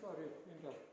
Sori, pindah.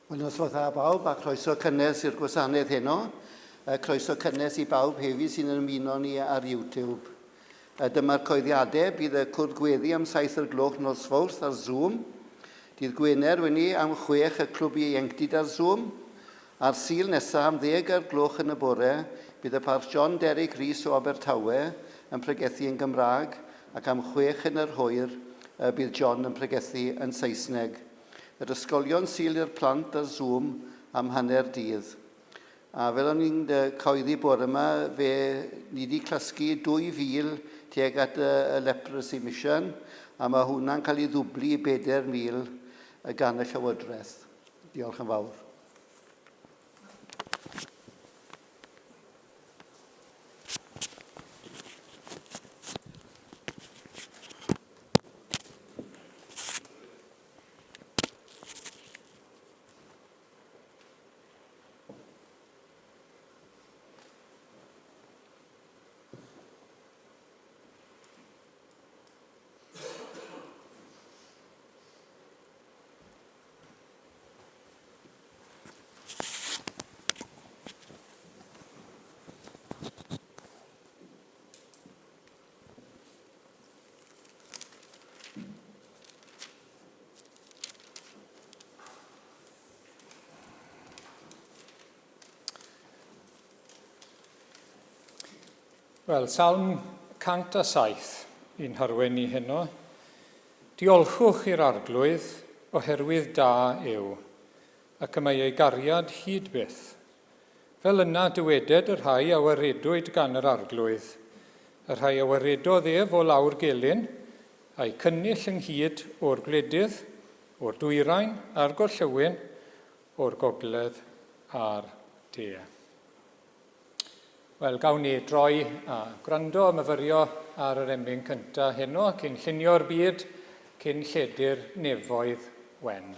Wel, noswaith dda bawb, a croeso cynnes i'r gwasanaeth heno. Croeso cynnes i bawb hefyd sy'n ymuno ni ar YouTube. Dyma'r coeddiadau, bydd y cwrdd gweddi am 7:00 nos Fawrth ar Zoom. Dydd Gwener wedi am 6 y clwb ieuenctid ar Zoom. Ar Sul nesaf am 10:00 yn y bore, bydd y parth John Derek Rhys o Abertawe yn pregethu yn Gymraeg, ac am 6 yn yr hwyr bydd John yn pregethu yn Saesneg. Yr ysgolion Sul i'r plant ar Zoom am hanner dydd. A fel o'n i'n coeddi bore yma, ni wedi clasgu 2,000 tuag at y Leprosy Mission, a mae hwnna'n cael ei ddwblu i 4,000 gan y Llywodraeth. Diolch yn fawr. Wel, Salm 107 i'n harwen i heno. Diolchwch i'r arglwydd oherwydd da yw, ac y mae ei gariad hyd byth. Fel yna dyweded y rhai a waredwyd gan yr arglwydd. Y rhai a waredodd ef o lawr gelyn, a'i cynnill ynghyd o'r gwledydd, o'r dwyrain a'r gorllewin, o'r gogledd a'r de. Wel, gawn ni droi a gwrando a myfyrio ar yr emyn cyntaf heno cyn llunio'r byd cyn lledu'r nefoedd wen.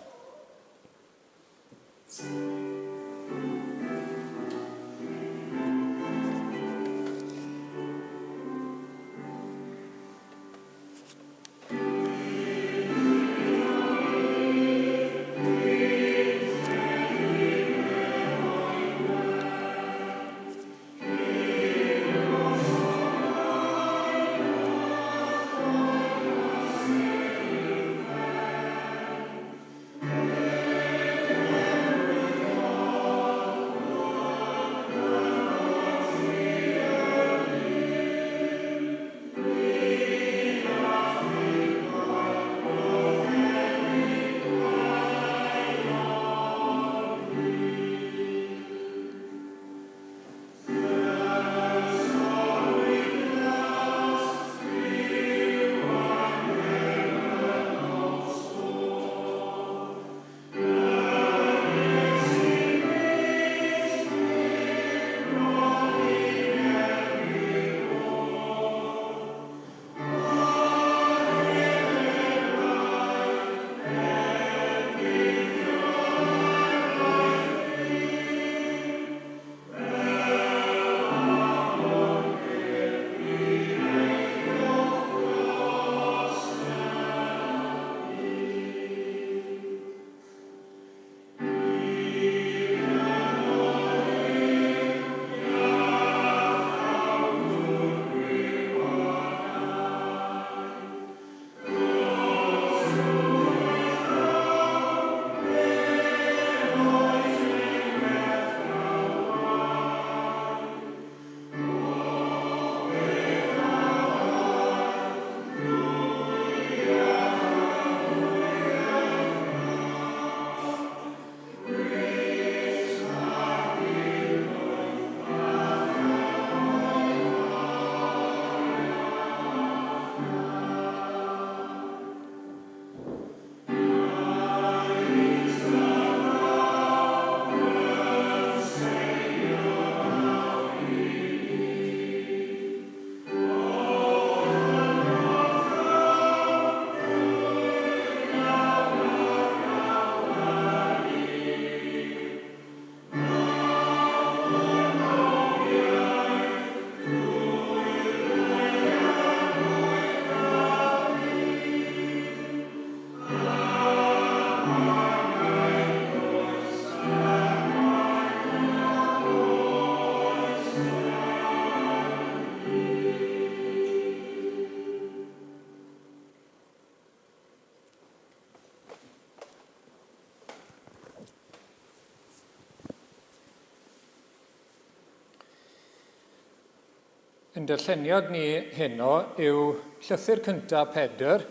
yn darlleniad ni heno yw llythyr cyntaf Pedr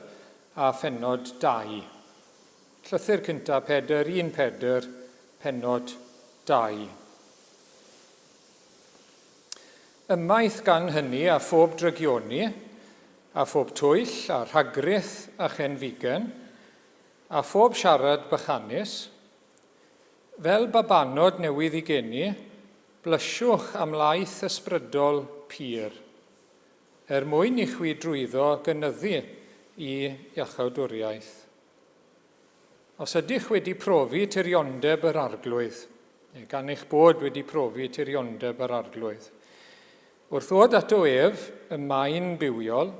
a phenod 2. Llythyr cyntaf Pedr, 1 Pedr, pennod 2. Ymaith gan hynny a phob drygioni, a phob twyll, a rhagryth a chenfigen, a phob siarad bychanus, fel babanod newydd I geni, blysiwch am laeth ysbrydol pur, mwyn I chwi drwyddo gynyddu I iachawdwriaeth. Os ydych wedi profi tirioneb yr arglwydd, neu gan eich bod wedi profi tirioneb yr arglwydd, wrth ddod at o ef y maen bywiol,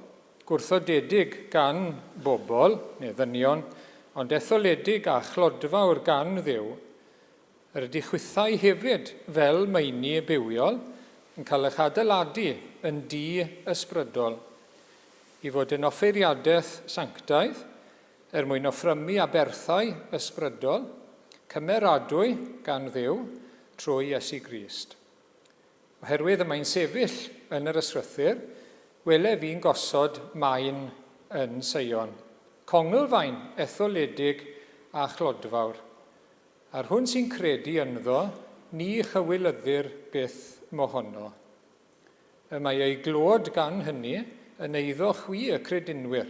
gwrthodedig gan bobl, neu ddynion, ond etholedig a chlodfawr gan Dduw, ydy chwythau hefyd fel meini bywiol yn cael eich adeiladu yn di ysbrydol, I fod yn offeiriadaeth sanctaidd, mwyn offrymu aberthau ysbrydol, cymeradwy gan Dduw trwy Iesu Grist. Oherwydd y mae'n sefyll yn yr ysgrythyr, wele fi'n gosod maen yn Seion, congelfaen etholedig a chlodfawr. Ar hwn sy'n credu ynddo, ni chywilyddir byth mohono. Mae ei glod gan hynny yn eiddo chwi y credinwyr.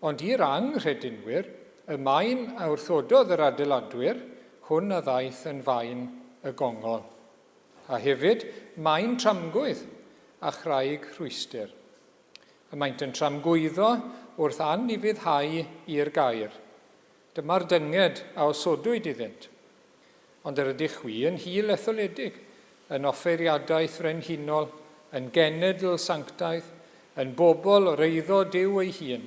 Ond i'r angredinwyr, y maen a wrthododd yr adeiladwyr, hwn a ddaeth yn faen y gongol. A hefyd, maen tramgwydd a chraig rhwystyr. Y maent yn tramgwyddo wrth anifuddhau i'r gair. Dyma'r dynged a osodwyd iddynt. Ond yr ydych chwi yn hil etholedig, yn offeiriadaeth frenhinol, yn genedl sanctaidd, yn bobl o'r eiddo Duw ei hun,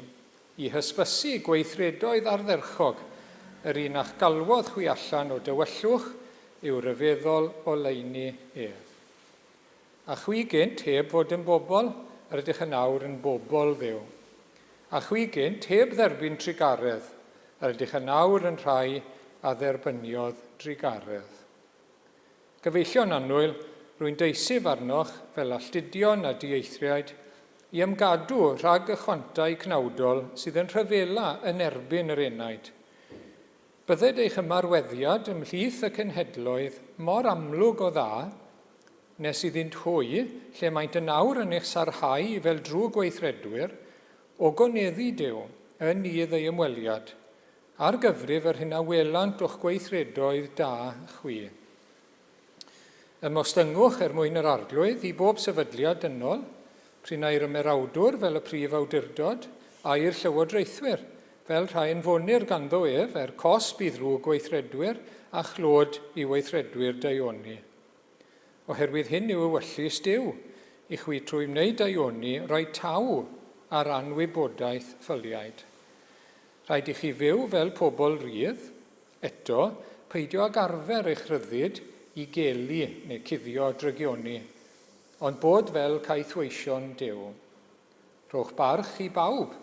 I hysbysu gweithredoedd ardderchog, yr un a'ch galwodd chwi allan o dywyllwch yw ryfeddol o leini ef. A chwi gynt heb fod yn bobl, yr ydych yn awr yn bobl Dduw. A chwi gynt heb dderbyn trigaredd, yr ydych yn awr yn rhai a dderbyniodd drigaredd. Gyfeillio'n annwyl, rwy'n deisif arnoch fel alltudion a dieithriaid I ymgadw rhag y chwantau cnawdol sydd yn rhyfela yn erbyn yr enaid. Bydded eich ymarweddiad ymhlith y cenhedloedd mor amlwg o dda, nes iddynt hwy lle maent yn awr yn eich sarhau fel drwy gweithredwyr o goneddu Duw yn idd ei ymweliad, ar gyfrif yr hynna welant o'ch gweithredoedd da chwi. Ymostengwch mwyn yr arglwydd I bob sefydliad dynol, pryn ai'r ymerawdwr fel y prif awdurdod, a'i'r llywodraethwyr fel rhai yn fonir ganddo ef cos bydd rhyw gweithredwyr a chlod I weithredwyr daioni. Oherwydd hyn yw ewyllus Duw, I chwi trwy wneud daioni rhoi taw ar anwybodaeth ffyliaid. Rhaid I chi fyw fel pobl rydd, eto, peidio ag arfer eich ryddid I gelu neu cuddio drygioni, ond bod fel caethweision Duw. Rhowch barch I bawb,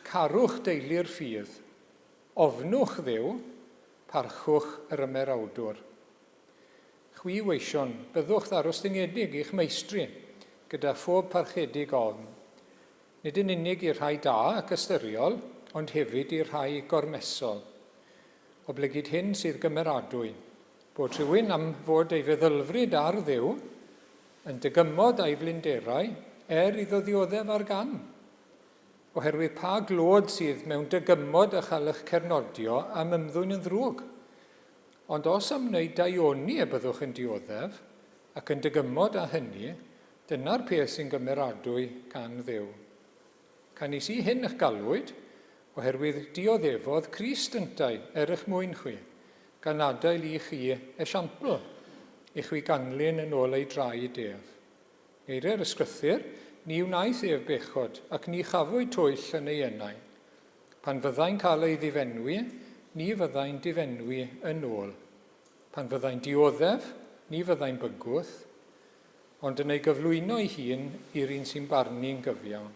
carwch deulu'r ffydd, ofnwch Dduw, parchwch yr ymerawdwr. Chwi weision, byddwch ddarostyngiedig i'ch meistri, gyda phob parchedig ofn. Nid yn unig i'r rhai da ac ystyriol, ond hefyd i'r rhai gormesol. Oblygyd hyn sydd gymeradwy, bod rhywun am fod ei feddylfryd ar Dduw, yn dygymod a'i flinderau iddo ddioddef ar gan. Oherwydd pa glod sydd mewn dygymod a chael eich cernodio am ymddwyn yn ddrwg. Ond os am wneud daioni y byddwch yn dioddef, ac yn dygymod â hynny, dyna'r peth sy'n gymeradwy gan Dduw. Canis I hyn eich galwyd, oherwydd dioddefodd Crist yntau eich mwyn chwi, gan adael I chi esiampl, I chwi ganlyn yn ôl ei draed ef. Eiriau'r ysgrythyr, ni wnaeth ef bechod ac ni chafwyd twyll yn ei ynau. Pan fyddai'n cael ei ddifenwi, ni fyddai'n difenwi yn ôl. Pan fyddai'n dioddef, ni fyddai'n bygwth, ond yn ei gyflwyno ei hun i'r un sy'n barnu'n gyfiawn.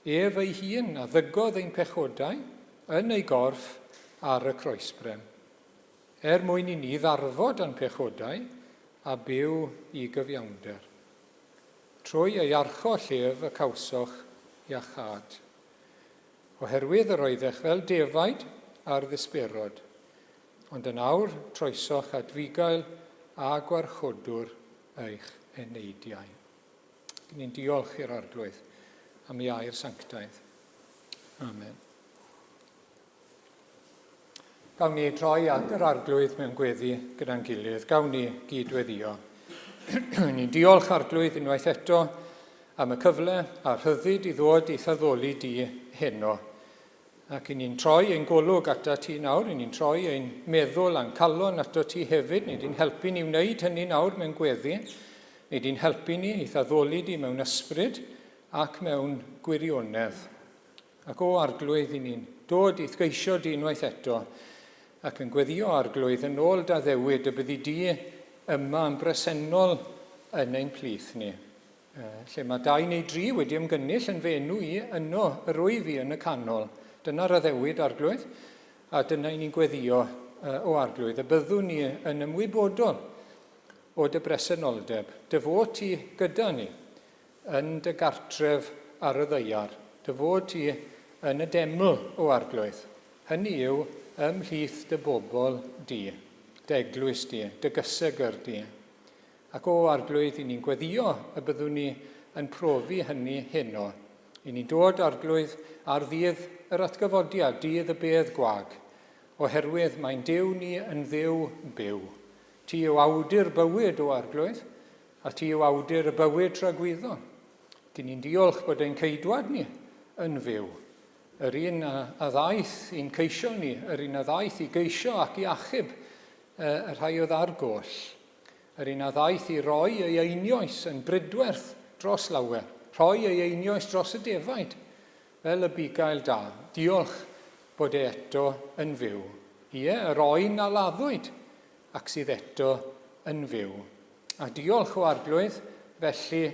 Ef ei hun a ddygodd ein pechodau yn ei gorff ar y croesbrem. Mwyn I ni ddarfod yn pechodau a byw I gyfiawnder. trwy ei archo llef y cawsoch iachad. Oherwydd yr oeddech fel defaid ar ddisberod, ond yn awr troesoch at fugail a gwarchodwr eich eneidiau. Ni'n diolch i'r arglwydd am ei air sanctaidd. Amen. Gawn ni droi at yr arglwydd mewn gweddi gyda'n gilydd. Gawn ni gydweddio. Ni'n diolch arglwydd unwaith eto am y cyfle a'r rhyddid i ddod i thaddoli di heno. Ac ni'n troi ein golwg ata ti nawr, ni'n troi ein meddwl a'n calon ato ti hefyd. Ni di'n helpu ni wneud hynny nawr mewn gweddi. Ni di'n helpu ni i thaddoli di mewn ysbryd ac mewn gwirionedd. Ac o arglwydd ni'n dod i ddgeisio di unwaith eto ac yn gweddio arglwydd yn ôl da ddewid y byddi di yma yn bresennol yn ein plith ni. Lle mae 2 neu 3 wedi ymgynnull yn fenw i yno yr wyf fi yn y canol. Dyna'r addewid arglwydd, a dyna ni'n gweddio o arglwydd. Y byddwn ni yn ymwybodol o dy bresenoldeb. Dy fod ti gyda ni yn dy gartref ar y ddeiar. Dy fod ti yn y deml o arglwydd. Hynny yw ymhlith dy bobl di, dy eglwys di, dy gysegur di. Ac o arglwydd i ni'n gweddio y byddwn ni yn profi hynny heno. I ni'n dod arglwydd ar ddydd yr atgyfodiad, dydd y bedd gwag, oherwydd mae'n Duw ni yn dduw byw. Ti yw awdur bywyd o arglwydd, a ti yw awdur y bywyd tragwyddo. Dyn ni'n diolch bod ein ceidwad ni yn fyw. Yr un a ddaeth i'n ceisio ni, yr un a ddaeth i geisio ac i achub y rhai oedd ar goll. Yr un a ddaeth i roi ei einioes yn brydwerth dros lawer, rhoi ei einioes dros y defaid, fel y bugail da. Diolch bod e eto yn fyw. Ie, yr oen a laddwyd, ac sydd eto yn fyw. A diolch o arglwydd, felly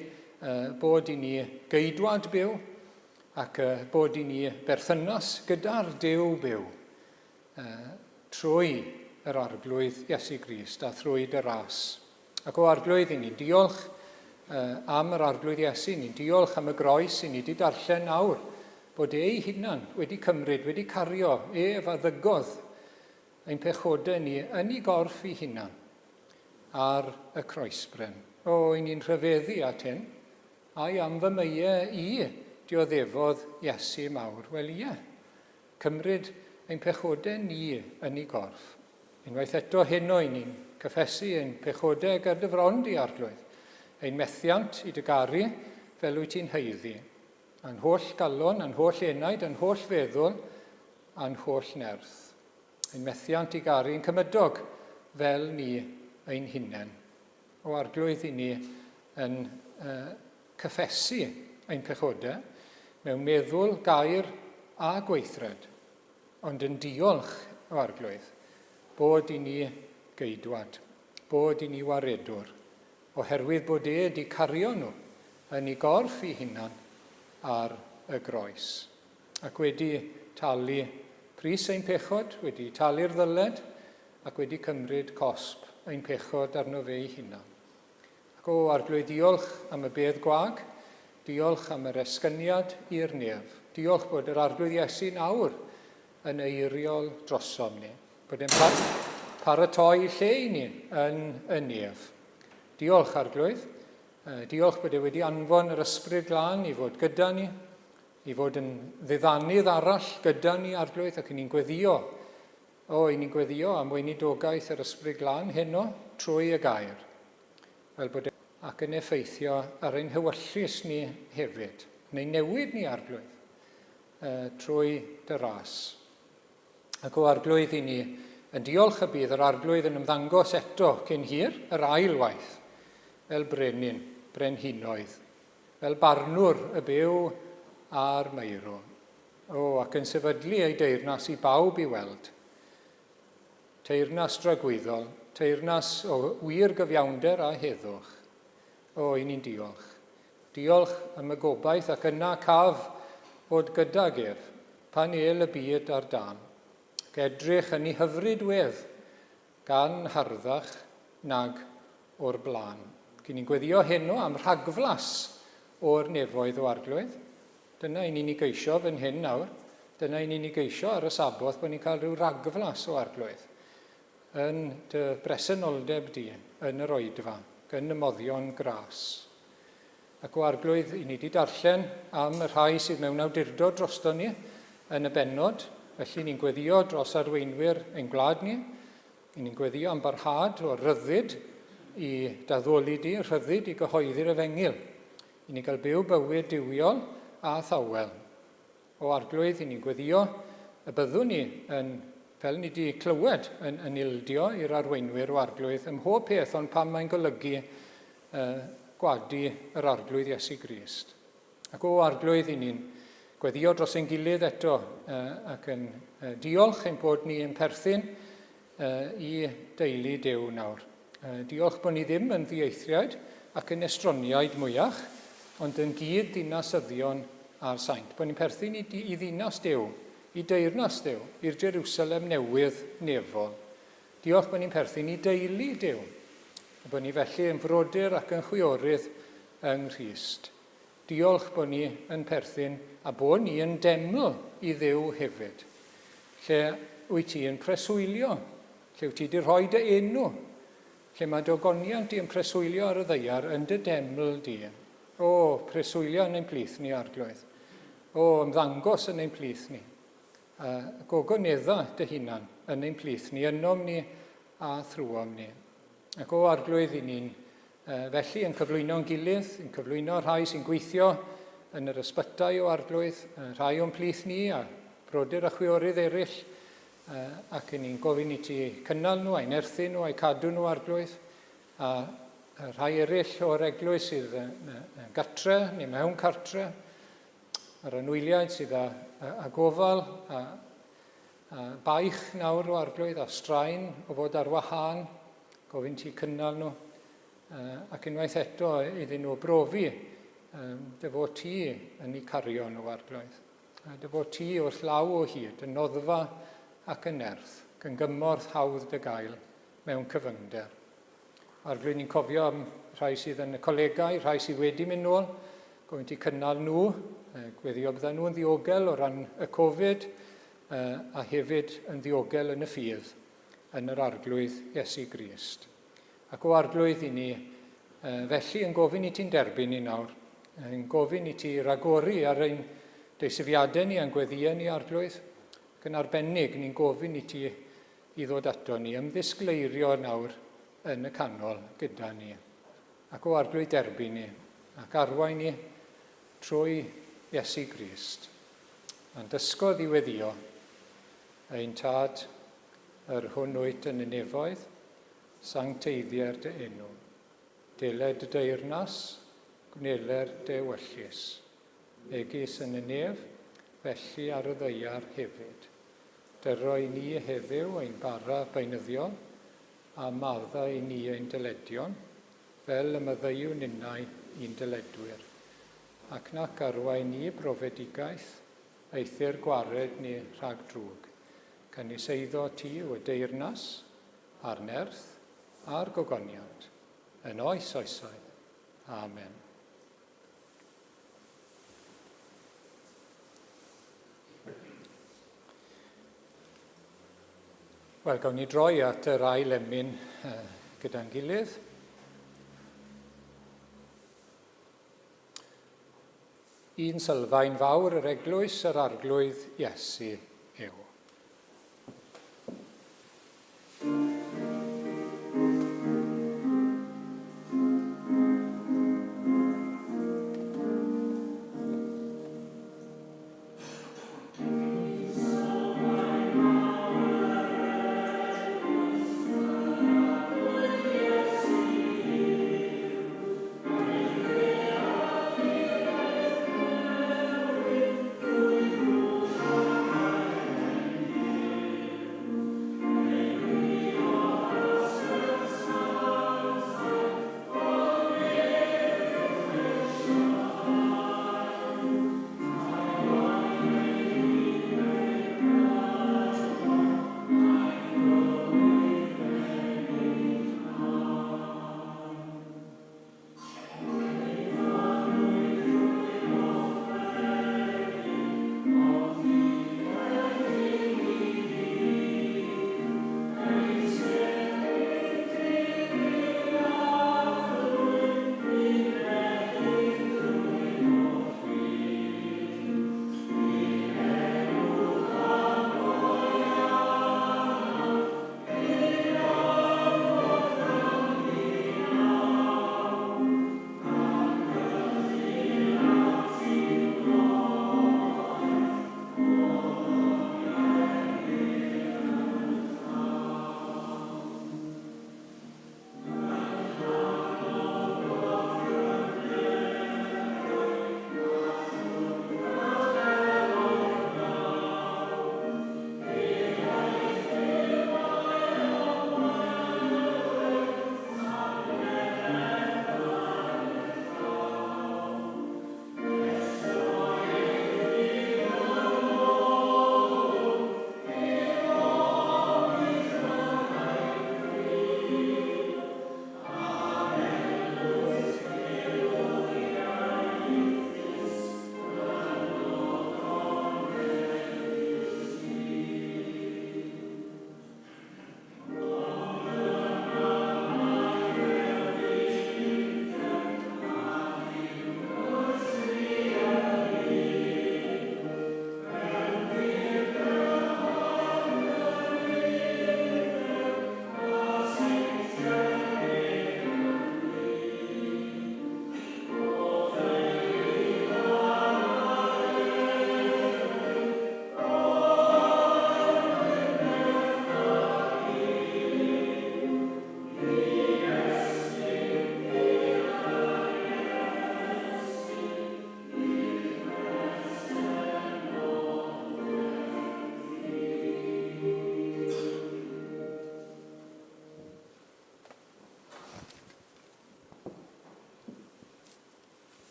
bod i ni geidwad byw, ac bod i ni berthynas gyda'r Duw byw trwy yr arglwydd Iesu Grist a thrwy dy ras. Ac o arglwydd i ni diolch am yr arglwydd Iesu, ni'n diolch am y groes i ni wedi darllen nawr, bod ei hunan wedi cymryd, wedi cario ef a ddygodd ein pechodau ni yn ei gorff ei hunan ar y croesbren. O, i ni'n rhyfeddu at hyn, a'i am fy meiau i dioddefodd Iesu mawr. Wel ie, cymryd ein pechodau ni yn ei gorff. Unwaith eto heno i ni'n cyffesu ein pechodau gyda dy fron di arglwydd. Ein methiant i dy garu fel wyt ti'n heiddi. A'n holl galon, a'n holl enaid, a'n holl feddwl, a'n holl nerth. Ein methiant i garu yn cymydog fel ni ein hunain. O arglwydd i ni yn cyffesu ein pechodau mewn meddwl, gair a gweithred, ond yn diolch o arglwydd bod i ni geidwad, bod i ni waredwr, oherwydd bod e wedi cario nhw yn ei gorff ei hunan ar y groes. Ac wedi talu pris ein pechod, wedi talu'r ddyled, ac wedi cymryd cosb ein pechod arno fe ei hunan. Ac o arglwydd diolch am y bedd gwag, diolch am yr esgyniad i'r nef. Diolch bod yr arglwydd Iesu nawr yn eiriol drosom ni. Bod e'n paratoi lle i ni yn y nef. Diolch arglwydd. Diolch bod e wedi anfon yr ysbryd glân i fod gyda ni, i fod yn ddiddanydd arall gyda ni arglwydd ac ni'n gweddio. I ni'n gweddio am weinidogaeth yr ysbryd glân heno trwy y gair. Fel bod ac yn effeithio ar ein hywyllus ni hefyd, neu newid ni arglwydd trwy dy ras. Ac o arglwydd i ni yn diolch y bydd yr arglwydd yn ymddangos eto cyn hir, yr ail waith, fel brenin, brenhinoedd, fel barnwr y byw a'r meirw. Ac yn sefydlu ei deyrnas i bawb i weld. Teyrnas dragwyddol, teyrnas o wir gyfiawnder a heddwch. I ni'n diolch. Diolch am y gobaith ac yna caf bod gyda ef pan el y byd ar dan. Ac edrych yn ei hyfryd wedd gan harddach nag o'r blaen. Ni'n gweddio heno am rhagflas o'r nefoedd o arglwydd. Dyna i ni'n ei geisio fan hyn nawr. Dyna i ni'n ei geisio ar y saboth bod ni'n cael rhyw ragflas o arglwydd yn dy bresenoldeb di, yn yr Oedfa, yn y moddion gras. Ac o arglwydd i ni wedi darllen am y rhai sydd mewn awdurdod drosto ni yn y bennod, felly ni'n gweddio dros arweinwyr ein gwlad ni, ni'n gweddio am barhad o ryddid i daddoli di, rhyddid i gyhoeddi'r efengil, i ni gael byw bywyd diwiol a thawel. O arglwydd i ni'n gweddio y byddwn ni yn, fel ni wedi clywed, yn ildio i'r arweinwyr o arglwydd ym mhob peth, ond pam mae'n golygu gwadu yr arglwydd Iesu Grist. Ac o arglwydd i ni'n gweddio dros ein gilydd eto ac yn diolch ein bod ni yn perthyn i deulu Duw nawr. Diolch bod ni ddim yn ddieithriaid ac yn estroniaid mwyach, ond yn gyd dinasyddion a'r saint. Bod ni'n perthyn i ddinas Duw, i deyrnas Duw, i'r Jerusalem newydd nefol. Diolch bod ni'n perthyn i deulu Duw, a bod ni felly yn frodyr ac yn chwiorydd yng Nghrist. Diolch bod ni yn perthyn a bod ni yn deml i Dduw hefyd. Lle wyt ti yn preswylio, lle wyt ti wedi rhoi dy enw, lle mae dogoniant ti yn preswylio ar y ddeiar yn dy deml di. O, preswylio yn ein plith ni arglwydd. O, ymddangos yn ein plith ni. Gogonedda dy hunan yn ein plith ni, ynom ni a thrwom ni. Ac o arglwydd i ni'n felly yn cyflwyno'n gilydd, yn cyflwyno rhai sy'n gweithio yn yr ysbytau o arglwydd, rhai o'n plith ni a brodyr a chwiorydd eraill, ac yn ni'n gofyn i ti cynnal nhw, a'i nerthu nhw, a'i cadw nhw arglwydd, a rhai eraill o'r eglwys sydd yn gartre neu mewn cartre, yr anwyliaid sydd â gofal, a baich nawr o arglwydd, a straen o fod ar wahân, gofyn ti cynnal nhw, ac unwaith eto iddyn nhw brofi dy fod ti yn eu cario nhw arglwydd. Dy fod ti wrth law o hyd, yn noddfa ac yn nerth, ac yn gymorth hawdd dy gael mewn cyfyngder. Arglwydd ni'n cofio am rhai sydd yn y colegau, rhai sydd wedi mynd nôl, gofyn ti cynnal nhw, gweddio bydden nhw'n ddiogel o ran y Covid, a hefyd yn ddiogel yn y ffydd yn yr arglwydd Iesu Grist. Ac o arglwydd i ni, felly yn gofyn i ti'n derbyn ni nawr, yn gofyn i ti ragori ar ein deisyddiadau ni a'n gweddiau ni arglwydd, ac yn arbennig ni'n gofyn i ti i ddod ato ni, ymddisgleirio nawr yn y canol gyda ni. Ac o arglwydd derbyn ni, ac arwain ni trwy Iesu Grist. A'n dysgodd i weddio, ein tad yr hwn wyt yn y nefoedd, sancteiddiau'r dy enw, deled dy deyrnas, gwneler dy wyllus, egys yn y nef, felly ar y ddeiar hefyd. Dyro i ni heddiw ein bara beunyddiol, a madda i ni ein dyledion, fel y myddeiwn unnau i'n dyledwyr. Ac nac arwain ni brofedigaeth, eithir gwared ni rhag drwg. Cyniseiddo ti o deyrnas, a'r nerth, a'r gogoniant, yn oes oesoedd. Amen. Wel, gawn ni droi at yr ail emyn gyda'n gilydd. Un sylfaen fawr yr eglwys yr arglwydd Iesu yw.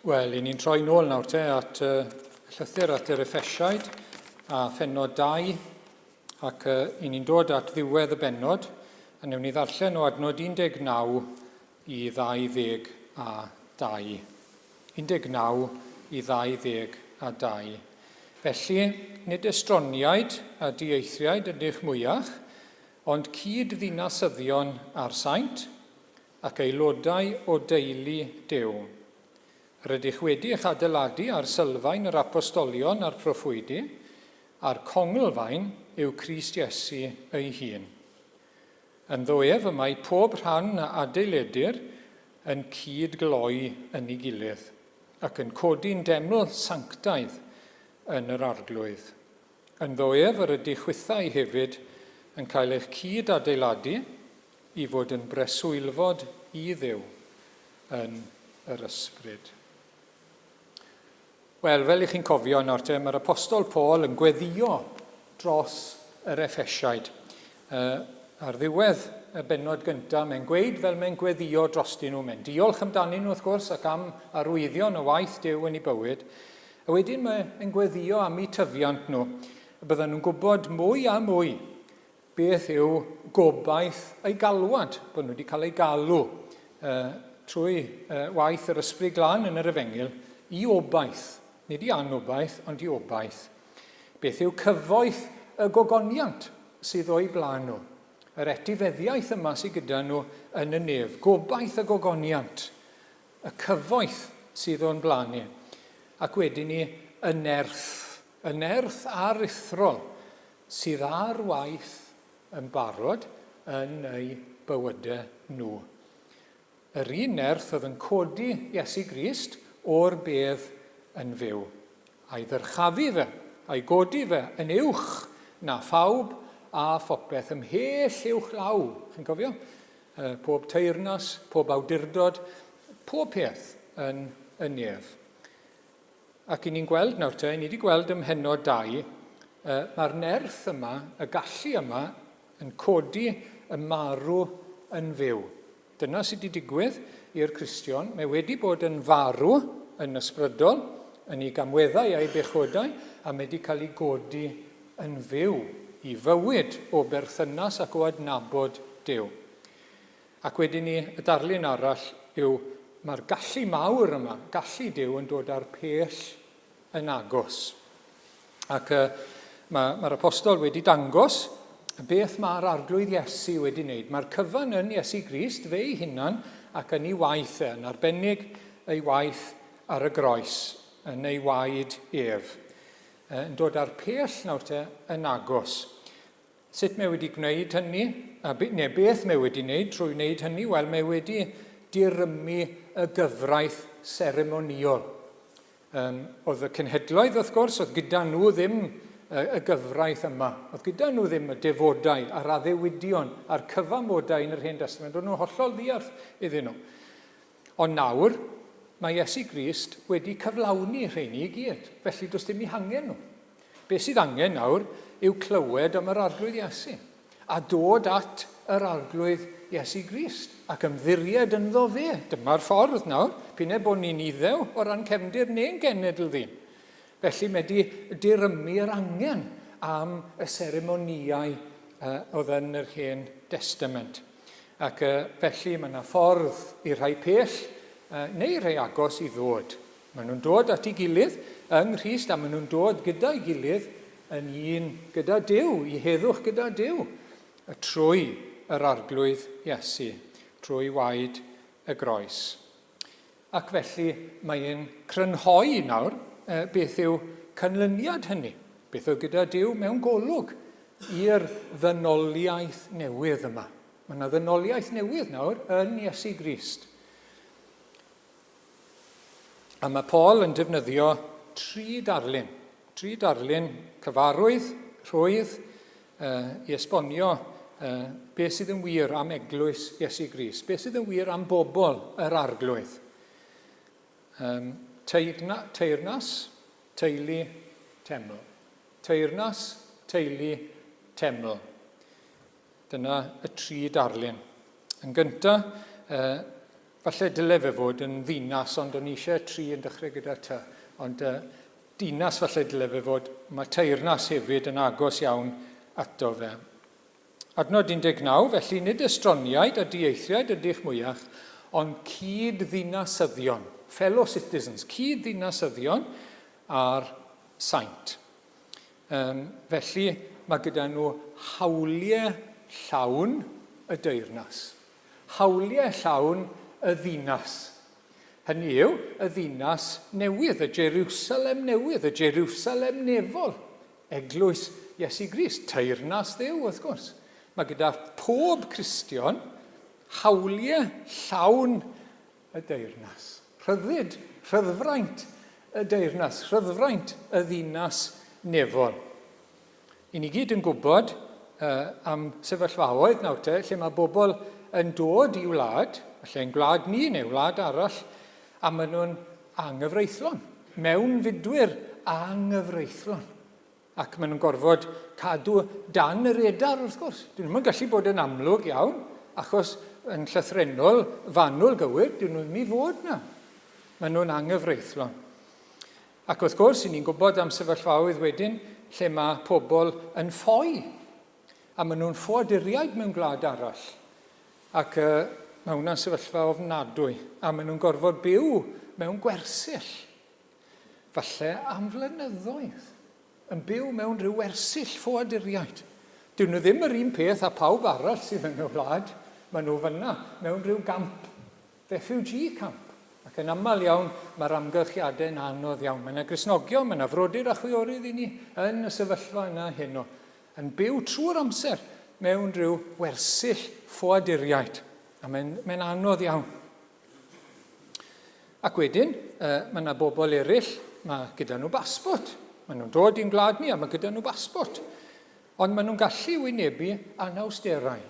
Wel, ni'n troi nôl nawr te at llythyr at yr Effesiaid a phennod 2 ac ni'n dod at ddiwedd y bennod a newn ni ddarllen o adnod 19 i 22. 19 i 22. Felly, nid estroniaid a dieithriaid ydych mwyach, ond cyd-ddinasyddion ar saint ac aelodau o deulu Duw. Rydych wedi eich adeiladu ar sylfaen yr apostolion a'r proffwydi, a'r conglfaen yw Crist Iesu ei hun. Yn ddoef y mae pob rhan a adeiledir yn cyd-gloi yn ei gilydd, ac yn codi'n deml sanctaidd yn yr arglwydd. Yn ddoef yr ydych chwythau hefyd yn cael eich cyd-adeiladu i fod yn breswylfod i Dduw yn yr ysbryd. Wel, fel 'ych chi'n cofio nawr te, mae'r apostol Paul yn gweddio dros yr Effesiaid. Ar ddiwedd y bennod gyntaf, mae'n gweud fel mae'n gweddio drostyn nhw. Mae'n diolch amdanyn nhw wrth gwrs ac am arwyddion y waith Duw yn ei bywyd. A wedyn mae'n gweddio am eu tyfiant nhw. Bydden nhw'n gwybod mwy a mwy beth yw gobaith ei galwad, bod nhw wedi cael ei galw trwy waith yr ysbryd glân yn yr Efengyl i obaith. Nid i anobaith, ond i obaith. Beth yw cyfoeth y gogoniant sydd o'i blaen nhw? Yr etifeddiaeth yma sydd gyda nhw yn y nef. Gobaith y gogoniant. Y cyfoeth sydd o'n blaen ni. Ac wedyn ni y nerth. Y nerth aruthrol sydd ar waith yn barod yn eu bywydau nhw. Yr un nerth oedd yn codi Iesu Grist o'r bedd yn fyw. A'i ddyrchafu fe, a'i godi fe yn uwch na phawb a phopeth, ymhell uwch law. Chi'n cofio? Pob teyrnas, pob awdurdod, pob peth yn y nef. Ac ni'n gweld nawr te, ni wedi gweld ym Mhennod 2, mae'r nerth yma, y gallu yma, yn codi y marw yn fyw. Dyna sydd wedi digwydd i'r Cristion. Mae wedi bod yn farw yn ysbrydol, yn ei gamweddau a'i bechodau, a mae wedi cael ei godi yn fyw i fywyd o berthynas ac o adnabod Duw. Ac wedyn ni, y darlun arall yw, mae'r gallu mawr yma, gallu Duw yn dod ar pell yn agos. Ac mae'r apostol wedi dangos beth mae'r arglwydd Iesu wedi wneud. Mae'r cyfan yn Iesu Grist, fe ei hunan, ac yn ei waith yn arbennig ei waith ar y groes, yn ei waed ef. Yn dod ar pell nawr te yn agos. Sut mae wedi gwneud hynny? Neu beth mae wedi wneud trwy wneud hynny? Wel, mae wedi dirymu y gyfraith seremoniol. Oedd y cenhedloedd, wrth gwrs, oedd gyda nhw ddim y gyfraith yma. Oedd gyda nhw ddim y defodau a'r addewidion a'r cyfamodau yn yr Hen Testament. Oedd nhw'n hollol ddiarth iddyn nhw. Ond nawr, mae Iesu Grist wedi cyflawni rheini i gyd. Felly, does dim ei hangen nhw. Be sydd angen nawr yw clywed am yr arglwydd Iesu. A dod at yr arglwydd Iesu Grist ac ymddiried ynddo fe. Dyma'r ffordd nawr. P'un bod ni'n iddew o ran cefndir neu'n genedl ddyn. Felly mae wedi dirymu'r angen am y seremoniau oedd yn yr Hen Testament. Ac felly mae yna ffordd i rhai pell neu rhai agos i ddod. Maen nhw'n dod at ei gilydd yng Nghrist a maen nhw'n dod gyda'i gilydd yn un gyda Duw, i heddwch gyda Duw, trwy yr arglwydd Iesu, trwy waed y groes. Ac felly mae'n crynhoi nawr beth yw canlyniad hynny, beth yw gyda Duw mewn golwg i'r ddynoliaeth newydd yma. Mae yna ddynoliaeth newydd nawr yn Iesu Grist. A mae Paul yn defnyddio 3 darlun. 3 darlun cyfarwydd, rhwydd, i esbonio beth sydd yn wir am eglwys Iesu Grist. Beth sydd yn wir am bobl yr arglwydd. Teyrnas, teulu, teml. Teyrnas, teulu, teml. Dyna y 3 darlun. Yn gyntaf, Falle dyle fe fod yn ddinas, ond o'n eisiau 3 yn dechrau gyda ty. Ond dinas falle dyle fe fod, mae teyrnas hefyd yn agos iawn ato fe. Adnod 19, felly nid estroniaid a dieithriaid ydych mwyach, ond cyd-ddinasyddion, fellow citizens, cyd-ddinasyddion a'r saint. Felly mae gyda nhw hawliau llawn y deyrnas. Hawliau llawn y ddinas. Hynny yw, y ddinas newydd, y Jerusalem newydd, y Jerusalem nefol. Eglwys Iesu Grist, teyrnas Dduw wrth gwrs. Mae gyda pob Cristion hawliau llawn y deyrnas. Rhyddfraint y deyrnas, rhyddfraint y ddinas nefol. I ni gyd yn gwybod am sefyllfaoedd nawr te, lle mae bobl yn dod i wlad, allan gwlad ni neu wlad arall, a maen nhw'n anghyfreithlon. Mewnfudwyr anghyfreithlon. Ac maen nhw'n gorfod cadw dan yr edar wrth gwrs. Dyn nhw'n gallu bod yn amlwg iawn, achos yn llythrenol fanwl gywir, dyn nhw'n mi fod na. Maen nhw'n anghyfreithlon. Ac wrth gwrs, ni'n gwybod am sefyllfaoedd wedyn, lle mae pobl yn ffoi. A maen nhw'n ffoaduriaid mewn gwlad arall. Ac mae hwnna'n sefyllfa ofnadwy. A maen nhw'n gorfod byw mewn gwersyll. Falle am flynyddoedd. Yn byw mewn rhyw wersyll ffoaduriaid. Dyn nhw ddim yr un peth a pawb arall sydd yn y wlad. Maen nhw fyna mewn rhyw gamp, refugee camp. Ac yn aml iawn, mae'r amgylchiadau'n anodd iawn. Mae yna Gristnogion, mae yna frodyr a chwiorydd i ni yn y sefyllfa yna heno. Yn byw trwy'r amser mewn rhyw wersyll ffoaduriaid. A mae'n anodd iawn. Ac wedyn, mae yna bobl eraill, mae gyda nhw basbort. Maen nhw'n dod i'n gwlad ni a mae gyda nhw basbort. Ond maen nhw'n gallu wynebu anawsterau.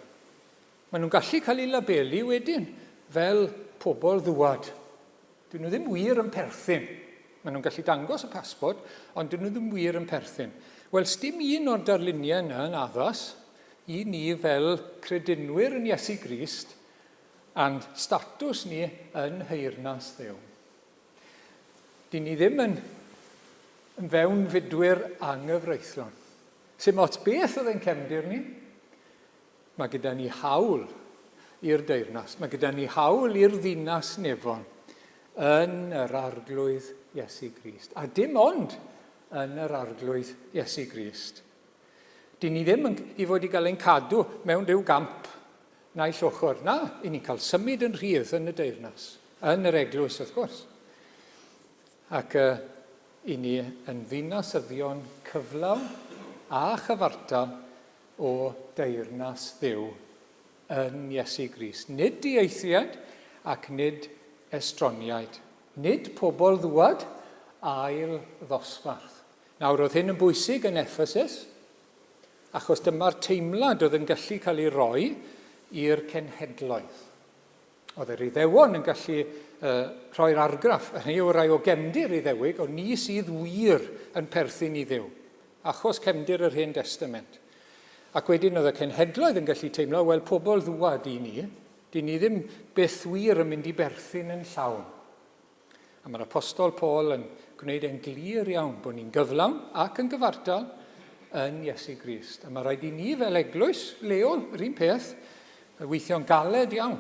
Maen nhw'n gallu cael ei labelu wedyn fel pobl ddwad. Dyn nhw ddim wir yn perthyn. Maen nhw'n gallu dangos y pasbort, ond dyn nhw ddim wir yn perthyn. Wel, dim un o'r darluniau yna yn addas i ni fel credinwyr yn Iesu Grist a'n statws ni yn heyrnas Dduw. Dyn ni ddim yn fewnfudwyr anghyfreithlon. Sym ots beth oedd ein cefndir ni? Mae gyda ni hawl i'r deyrnas. Mae gyda ni hawl i'r ddinas nefon yn yr arglwydd Iesu Grist. A dim ond yn yr arglwydd Iesu Grist. Dyn ni ddim i fod i gael ein cadw mewn rhyw gamp naill ochr. Na, i ni cael symud yn rhydd yn y deyrnas. Yn yr eglwys, wrth gwrs. Ac i ni yn ddinasyddion cyflawn a chyfartal o deyrnas Dduw yn Iesu Grist. Nid dieithriad ac nid estroniaid. Nid pobl ddwad ail ddosbarth. Nawr, oedd hyn yn bwysig yn Ephesus, achos dyma'r teimlad oedd yn gallu cael ei roi i'r cenhedloedd. Oedd yr Iddewon yn gallu rhoi'r argraff, hynny yw rai o gefndir Iddewig, o ni sydd wir yn perthyn i Dduw, achos cefndir yr Hen Testament. Ac wedyn oedd y cenhedloedd yn gallu teimlo, wel, pobl ddwad i ni, dyn ni ddim beth wir yn mynd i berthyn yn llawn. A mae'r apostol Paul yn gwneud e'n glir iawn bod ni'n gyflawn ac yn gyfartal yn Iesu Grist. A mae rhaid i ni fel eglwys leol, yr un peth, weithio'n galed iawn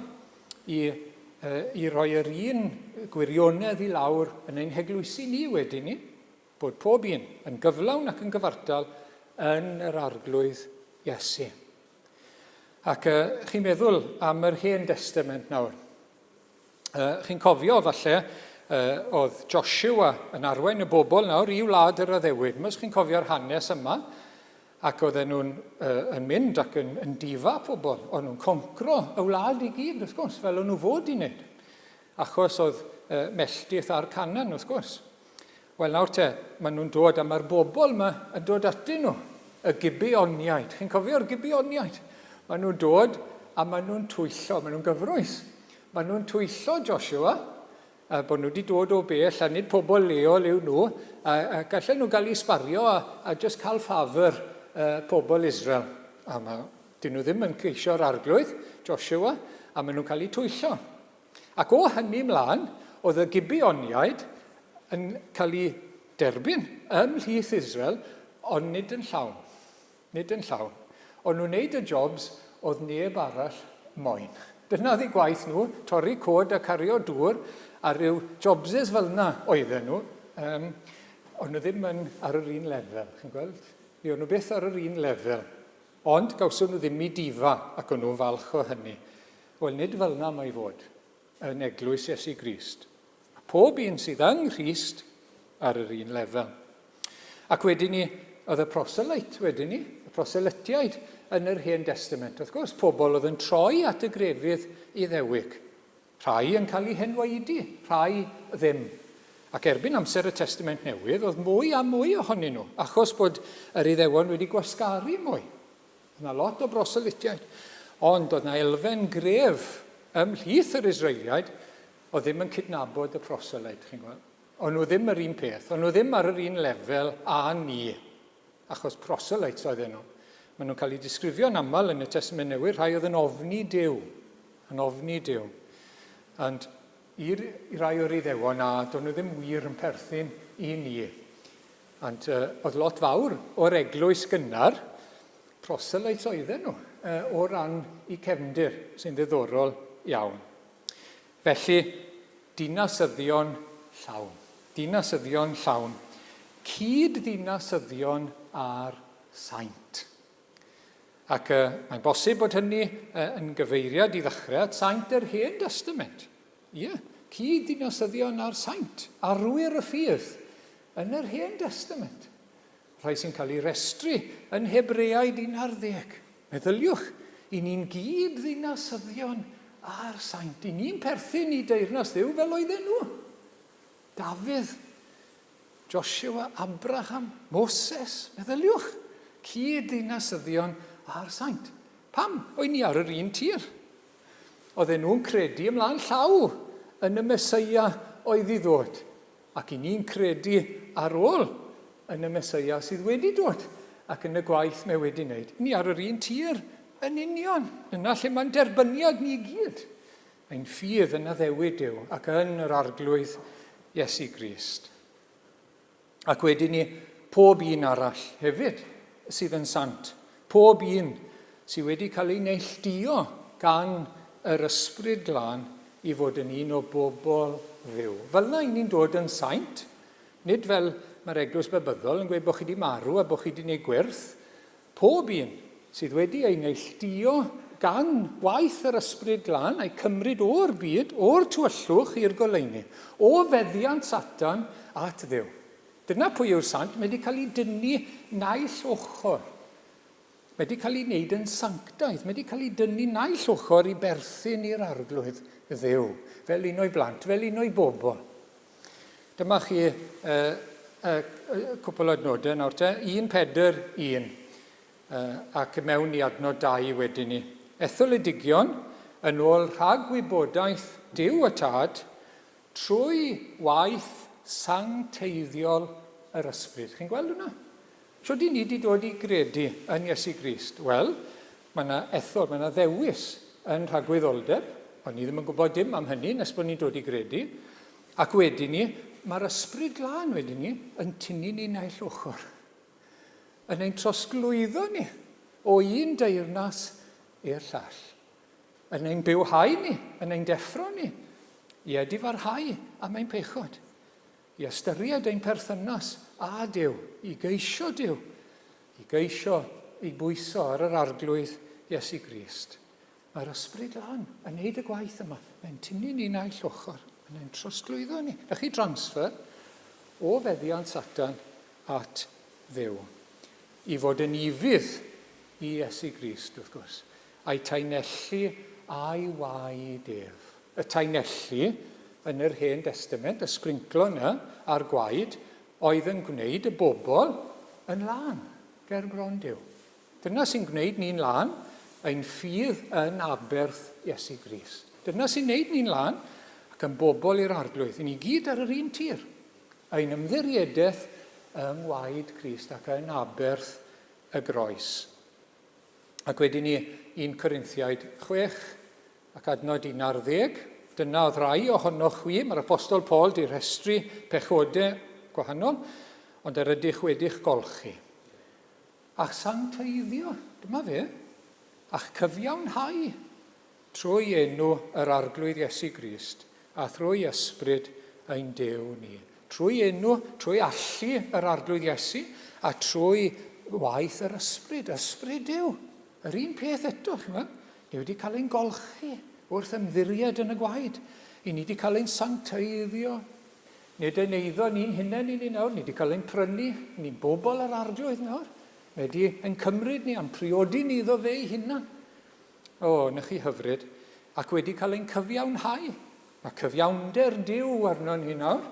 i roi yr un gwirionedd i lawr yn ein heglwysi ni wedyn ni, bod pob un yn gyflawn ac yn gyfartal yn yr arglwydd Iesu. Ac chi'n meddwl am yr Hen Testament nawr. Chi'n cofio falle, oedd Joshua yn arwain y bobl nawr i wlad yr Addewid. Mys chi'n cofio'r hanes yma, ac oedden nhw'n yn mynd ac yn difa pobl. Oedd nhw'n concro y wlad i gyd, wrth gwrs, fel o'n nhw fod i wneud. Achos oedd melltith ar Canan, wrth gwrs. Wel, nawr te, maen nhw'n dod, a mae'r bobl yma yn dod atyn nhw, y Gibeoniaid. Chi'n cofio'r Gibeoniaid? Maen nhw'n dod, a maen nhw'n twyllo, maen nhw'n gyfrwys. Maen nhw'n twyllo Joshua, bod nhw wedi dod o bell, a nid pobl leol yw nhw, a gallen nhw gael ei sbario a jyst cael ffafr pobl Israel. A dyn nhw ddim yn ceisio'r arglwydd, Joshua, a maen nhw'n cael ei twyllo. Ac o hynny mlaen, oedd y Gibeoniaid yn cael ei derbyn ymhlith Israel, ond nid yn llawn. Nid yn llawn. Ond nhw'n wneud y jobs oedd neb arall moyn. Dyna ddi gwaith nhw, torri cod a cario dŵr, a ryw jobses fel yna oedden nhw, ond nhw ddim ar yr un lefel, chi'n gweld? O'n nhw byth ar yr un lefel, ond gawson nhw ddim i difa ac o'n nhw'n falch o hynny. Wel, nid fel yna mae fod yn eglwys Iesu Grist. Pob un sydd yng Nghrist ar yr un lefel. Ac wedyn ni, oedd y proselyt wedyn ni, y proselytiaid yn yr Hen Testament. Wrth gwrs, pobl oedd yn troi at y grefydd Iddewig. Rhai yn cael eu henwaedu, rhai ddim. Ac erbyn amser y Testament Newydd, oedd mwy a mwy ohonyn nhw, achos bod yr Iddewon wedi gwasgaru mwy. Oedd yna lot o proselytiaid. Ond oedd yna elfen gref ymhlith yr Israeliaid, oedd ddim yn cydnabod y proselyt, chi'n gweld? Ond nhw ddim yr un peth, ond nhw ddim ar yr un lefel a ni, achos proselyts oedden nhw. Maen nhw'n cael eu disgrifio'n aml yn y Testament Newydd, rhai oedd yn ofni Duw, yn ofni Duw. Ond i rai o'r Iddewon, a do'n nhw ddim wir yn perthyn i ni. Ond oedd lot fawr o'r eglwys gynnar, proselyts oedden nhw, o ran i cefndir, sy'n ddiddorol iawn. Felly, dinasyddion llawn. Dinasyddion llawn. Cyd-dinasyddion ar saint. Ac mae'n bosib bod hynny yn gyfeiriad i ddechrau at saint yr Hen Testament. Ie, cyd-dinasyddion ar saint. Arwyr y ffydd yn yr Hen Testament. Rhai sy'n cael ei restru yn Hebreaid 11. Meddyliwch, i ni'n gyd-dinasyddion ar saint. I ni'n perthyn i deyrnas Dduw fel oedden nhw. Dafydd, Joshua, Abraham, Moses, meddyliwch, cyd-dinasyddion ar saint. Pam? Oedd ni ar yr un tir. Oedden nhw'n credu ymlaen llaw yn y Meseia oedd i ddod. Ac i ni'n credu ar ôl yn y Meseia sydd wedi dod. Ac yn y gwaith mae wedi wneud. Ni ar yr un tir yn union. Yna lle mae'n derbyniad ni gyd. Mae'n ffydd yn addewid Duw ac yn yr arglwydd Iesu Grist. Ac wedyn ni, pob un arall hefyd sydd yn sant. Pob un sydd wedi cael ei neilltuo gan yr ysbryd glân i fod yn un o bobl dduw. Fel yna ni'n dod yn saint, nid fel mae'r eglwys bebyddol yn gweud bod chi wedi marw a bod chi wedi gwneud gwyrth. Pob un sydd wedi ei neilltuo gan waith yr ysbryd glân a'i cymryd o'r byd, o'r tywyllwch i'r goleuni, o feddiant Satan at Dduw. Dyna pwy yw'r sant, mae wedi cael ei dynnu naill ochr. Mae wedi cael ei wneud yn sanctaidd, mae wedi cael ei dynnu naill ochr i berthyn i'r arglwydd Dduw, fel un o'i blant, fel un o'i bobl. Dyma chi cwpl o adnodau nawr te, 1:4:1, ac mewn i adnod 2 wedyn ni. Etholedigion yn ôl rhag wybodaeth Duw y Tad trwy waith sancteiddiol yr ysbryd. Chi'n gweld hwnna? Sio di ni wedi dod i gredu yn Iesu Grist? Wel, mae yna ethol, mae yna ddewis yn rhagwyddoldeb, ond ni ddim yn gwybod dim am hynny nes bod ni'n dod i gredu. Ac wedyn ni, mae'r ysbryd glân wedyn ni yn tynnu ni naill ochr. Yn ein trosglwyddo ni o un deyrnas i'r llall. Yn ein bywhau ni, yn ein deffro ni, i edifarhau am ein pechod. I ystyried ein perthynas a Duw, i geisio Duw, i geisio i bwyso ar yr arglwydd Iesu Grist. Mae'r ysbryd glân yn neud y gwaith yma. Mae'n tynnu ni naill ochr, yn ein trosglwyddo ni. Rydych chi transfer o feddiant Satan at Dduw. I fod yn ifydd i Iesu Grist, wrth gwrs. A'i tainelli a'i waed ef. Y tainelli yn yr Hen Testament, y sbrinclo yna ar gwaed, oedd yn gwneud y bobl yn lân ger bron Duw. Dyna sy'n gwneud ni'n lân, ein ffydd yn aberth Iesu Grist. Dyna sy'n gwneud ni'n lân ac yn bobl i'r arglwydd. I ni gyd ar yr un tir. Ein ymddiriedeth yng ngwaed Crist ac yn aberth y groes. Ac wedyn ni 1 Corinthiaid 6 ac adnod 11. Dyna oedd rai ohonoch chi, mae'r apostol Paul di restru pechodau gwahanol, ond yr ydych wedi'ch golchi. A'ch sancteiddio, dyma fe, a'ch cyfiawnhau trwy enw yr arglwydd Iesu Grist, a trwy ysbryd ein Duw ni. Trwy enw, trwy allu yr arglwydd Iesu, a trwy waith yr ysbryd Duw. Yr un peth eto, ni wedi cael ein golchi wrth ymddiried yn y gwaed. I ni wedi cael ein sancteiddio. Nid yn eiddo ni'n hunain i ni nawr, ni wedi cael ein prynu, ni'n bobl yr arglwydd nawr. Wedi ein cymryd ni, a'n priodi ni iddo fe ei hunan. Na chi hyfryd, ac wedi cael ein cyfiawnhau. Mae cyfiawnder Duw arno ni nawr,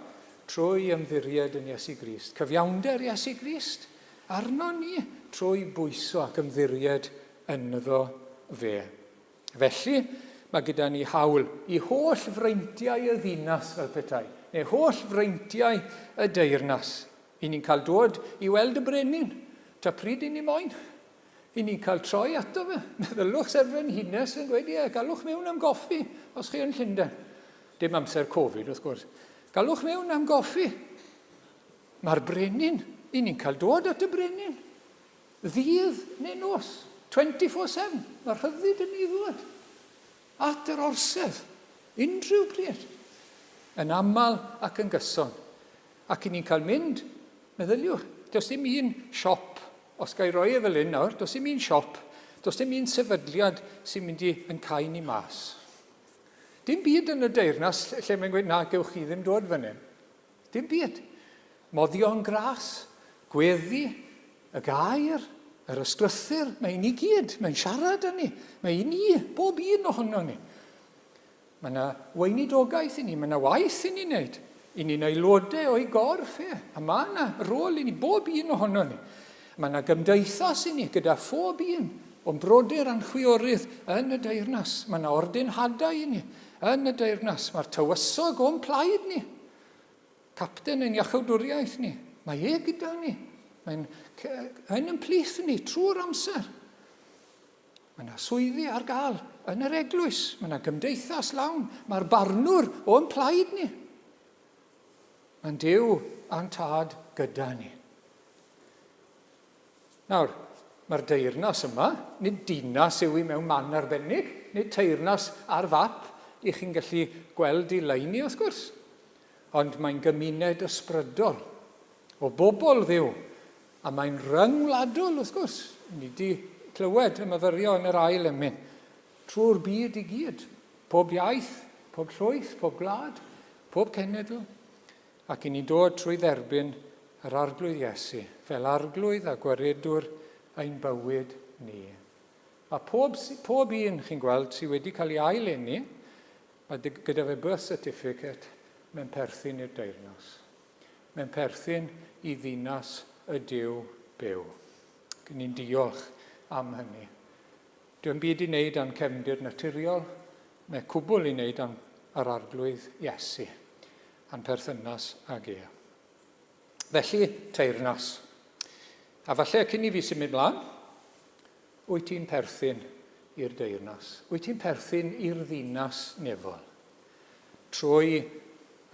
trwy ymddiried yn Iesu Grist. Cyfiawnder Iesu Grist arno ni trwy bwyso ac ymddiried ynddo fe. Felly, mae gyda ni hawl i holl freintiau y ddinas fel petai, neu holl freintiau y deyrnas. I ni'n cael dod i weld y brenin, ta pryd i ni moyn. I ni'n cael troi ato fe. Meddylwch serfen hines yn gweud, galwch mewn am goffi, os chi yn Llundain. Dim amser Covid, wrth gwrs. Galwch mewn am goffi. Mae'r brenin, i ni'n cael dod at y brenin. Ddydd neu nos, 24/7. Mae'r rhyddid yn ei ddod. At yr orsedd, unrhyw bryd, yn aml ac yn gyson. Ac i ni'n cael mynd, meddyliwch, does dim un siop, os gai roi fel un nawr, does dim un siop, does dim un sefydliad sy'n mynd yn cael ni mas. Dim byd yn y deyrnas lle mae'n gweud, na, gewch chi ddim dod fan hyn. Dim byd. Moddion gras, gweddi, y gair, yr ysglythyr, mae'n i gyd, mae'n siarad â ni, mae'n ni, bob un ohono ni. Mae yna weinidogaeth i ni, mae yna waith i ni wneud. I ni'n aelodau o'i gorff, a mae yna rôl i ni, bob un ohono ni. Mae yna gymdeithas i ni gyda phob un o'n brodyr a'n chwiorydd yn y deyrnas. Mae yna ordynhadau i ni yn y deyrnas. Mae'r tywysog o'n plaid ni. Capten yn iachawdwriaeth ni. Mae gyda ni. Mae'n yn plith ni trwy'r amser. Mae yna swyddi ar gael yn yr eglwys. Mae yna gymdeithas lawn. Mae'r barnwr o'n plaid ni. Mae'n Duw a'n tad gyda ni. Nawr, mae'r deyrnas yma, nid dinas yw i mewn man arbennig, nid teyrnas ar fap i chi'n gallu gweld i leini wrth gwrs. Ond mae'n gymuned ysbrydol o bobl Dduw. A mae'n ryngwladol, wrth gwrs. Ni wedi clywed y myfyrio yn yr ail emyn. Trwy'r byd i gyd. Pob iaith, pob llwyth, pob gwlad, pob cenedl. Ac i ni dod trwy dderbyn yr arglwydd Iesu, fel arglwydd a gwaredwr ein bywyd ni. A pob un chi'n gweld sydd wedi cael ei ail-eni, gyda fe birth certificate, mae'n perthyn i'r deyrnas. Mae'n perthyn i ddinas y Duw byw. Ac ni'n diolch am hynny. Dwi'n byd i wneud am cefndir naturiol, mae cwbl i wneud am yr arglwydd Iesu, a'n perthynas ag e. Felly, teyrnas. A falle cyn i fi symud mlaen, wyt ti'n perthyn i'r deyrnas? Wyt ti'n perthyn i'r ddinas nefol? Trwy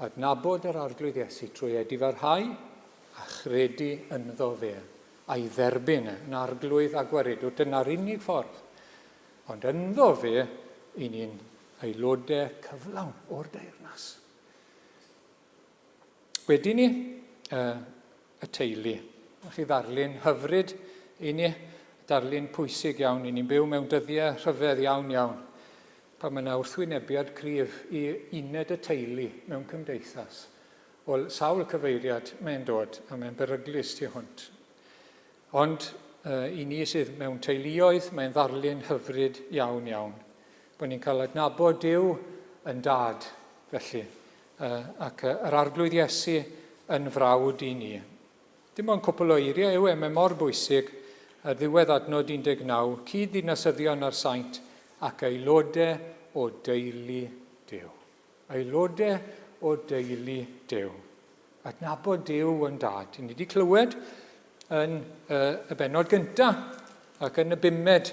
adnabod yr arglwydd Iesu, trwy edifarhau a chredu ynddo fe, a'i dderbyn yn arglwydd a gwaredwr. Dyna'r unig ffordd. Ond ynddo fe, i ni'n aelodau cyflawn o'r deyrnas. Wedi ni, y teulu. Chi ddarlun hyfryd i ni, darlun pwysig iawn. I ni'n byw mewn dyddiau rhyfedd iawn. Pa mae yna wrthwynebiad cryf i uned y teulu mewn cymdeithas. O sawl cyfeiriad mae'n dod, a mae'n beryglus tu hwnt. Ond i ni sydd mewn teuluoedd, mae'n ddarlun hyfryd iawn. Bod ni'n cael adnabod Duw yn dad, felly, ac yr arglwydd Iesu yn frawd i ni. Dim ond cwpl o eiriau yw mae mor bwysig, ddiwedd adnod 19, cyd-ddinasyddion ar saint ac aelodau o deulu Duw. Aelodau o deulu Duw. Adnabod Duw yn dad. Ni wedi clywed yn y bennod gyntaf ac yn y 5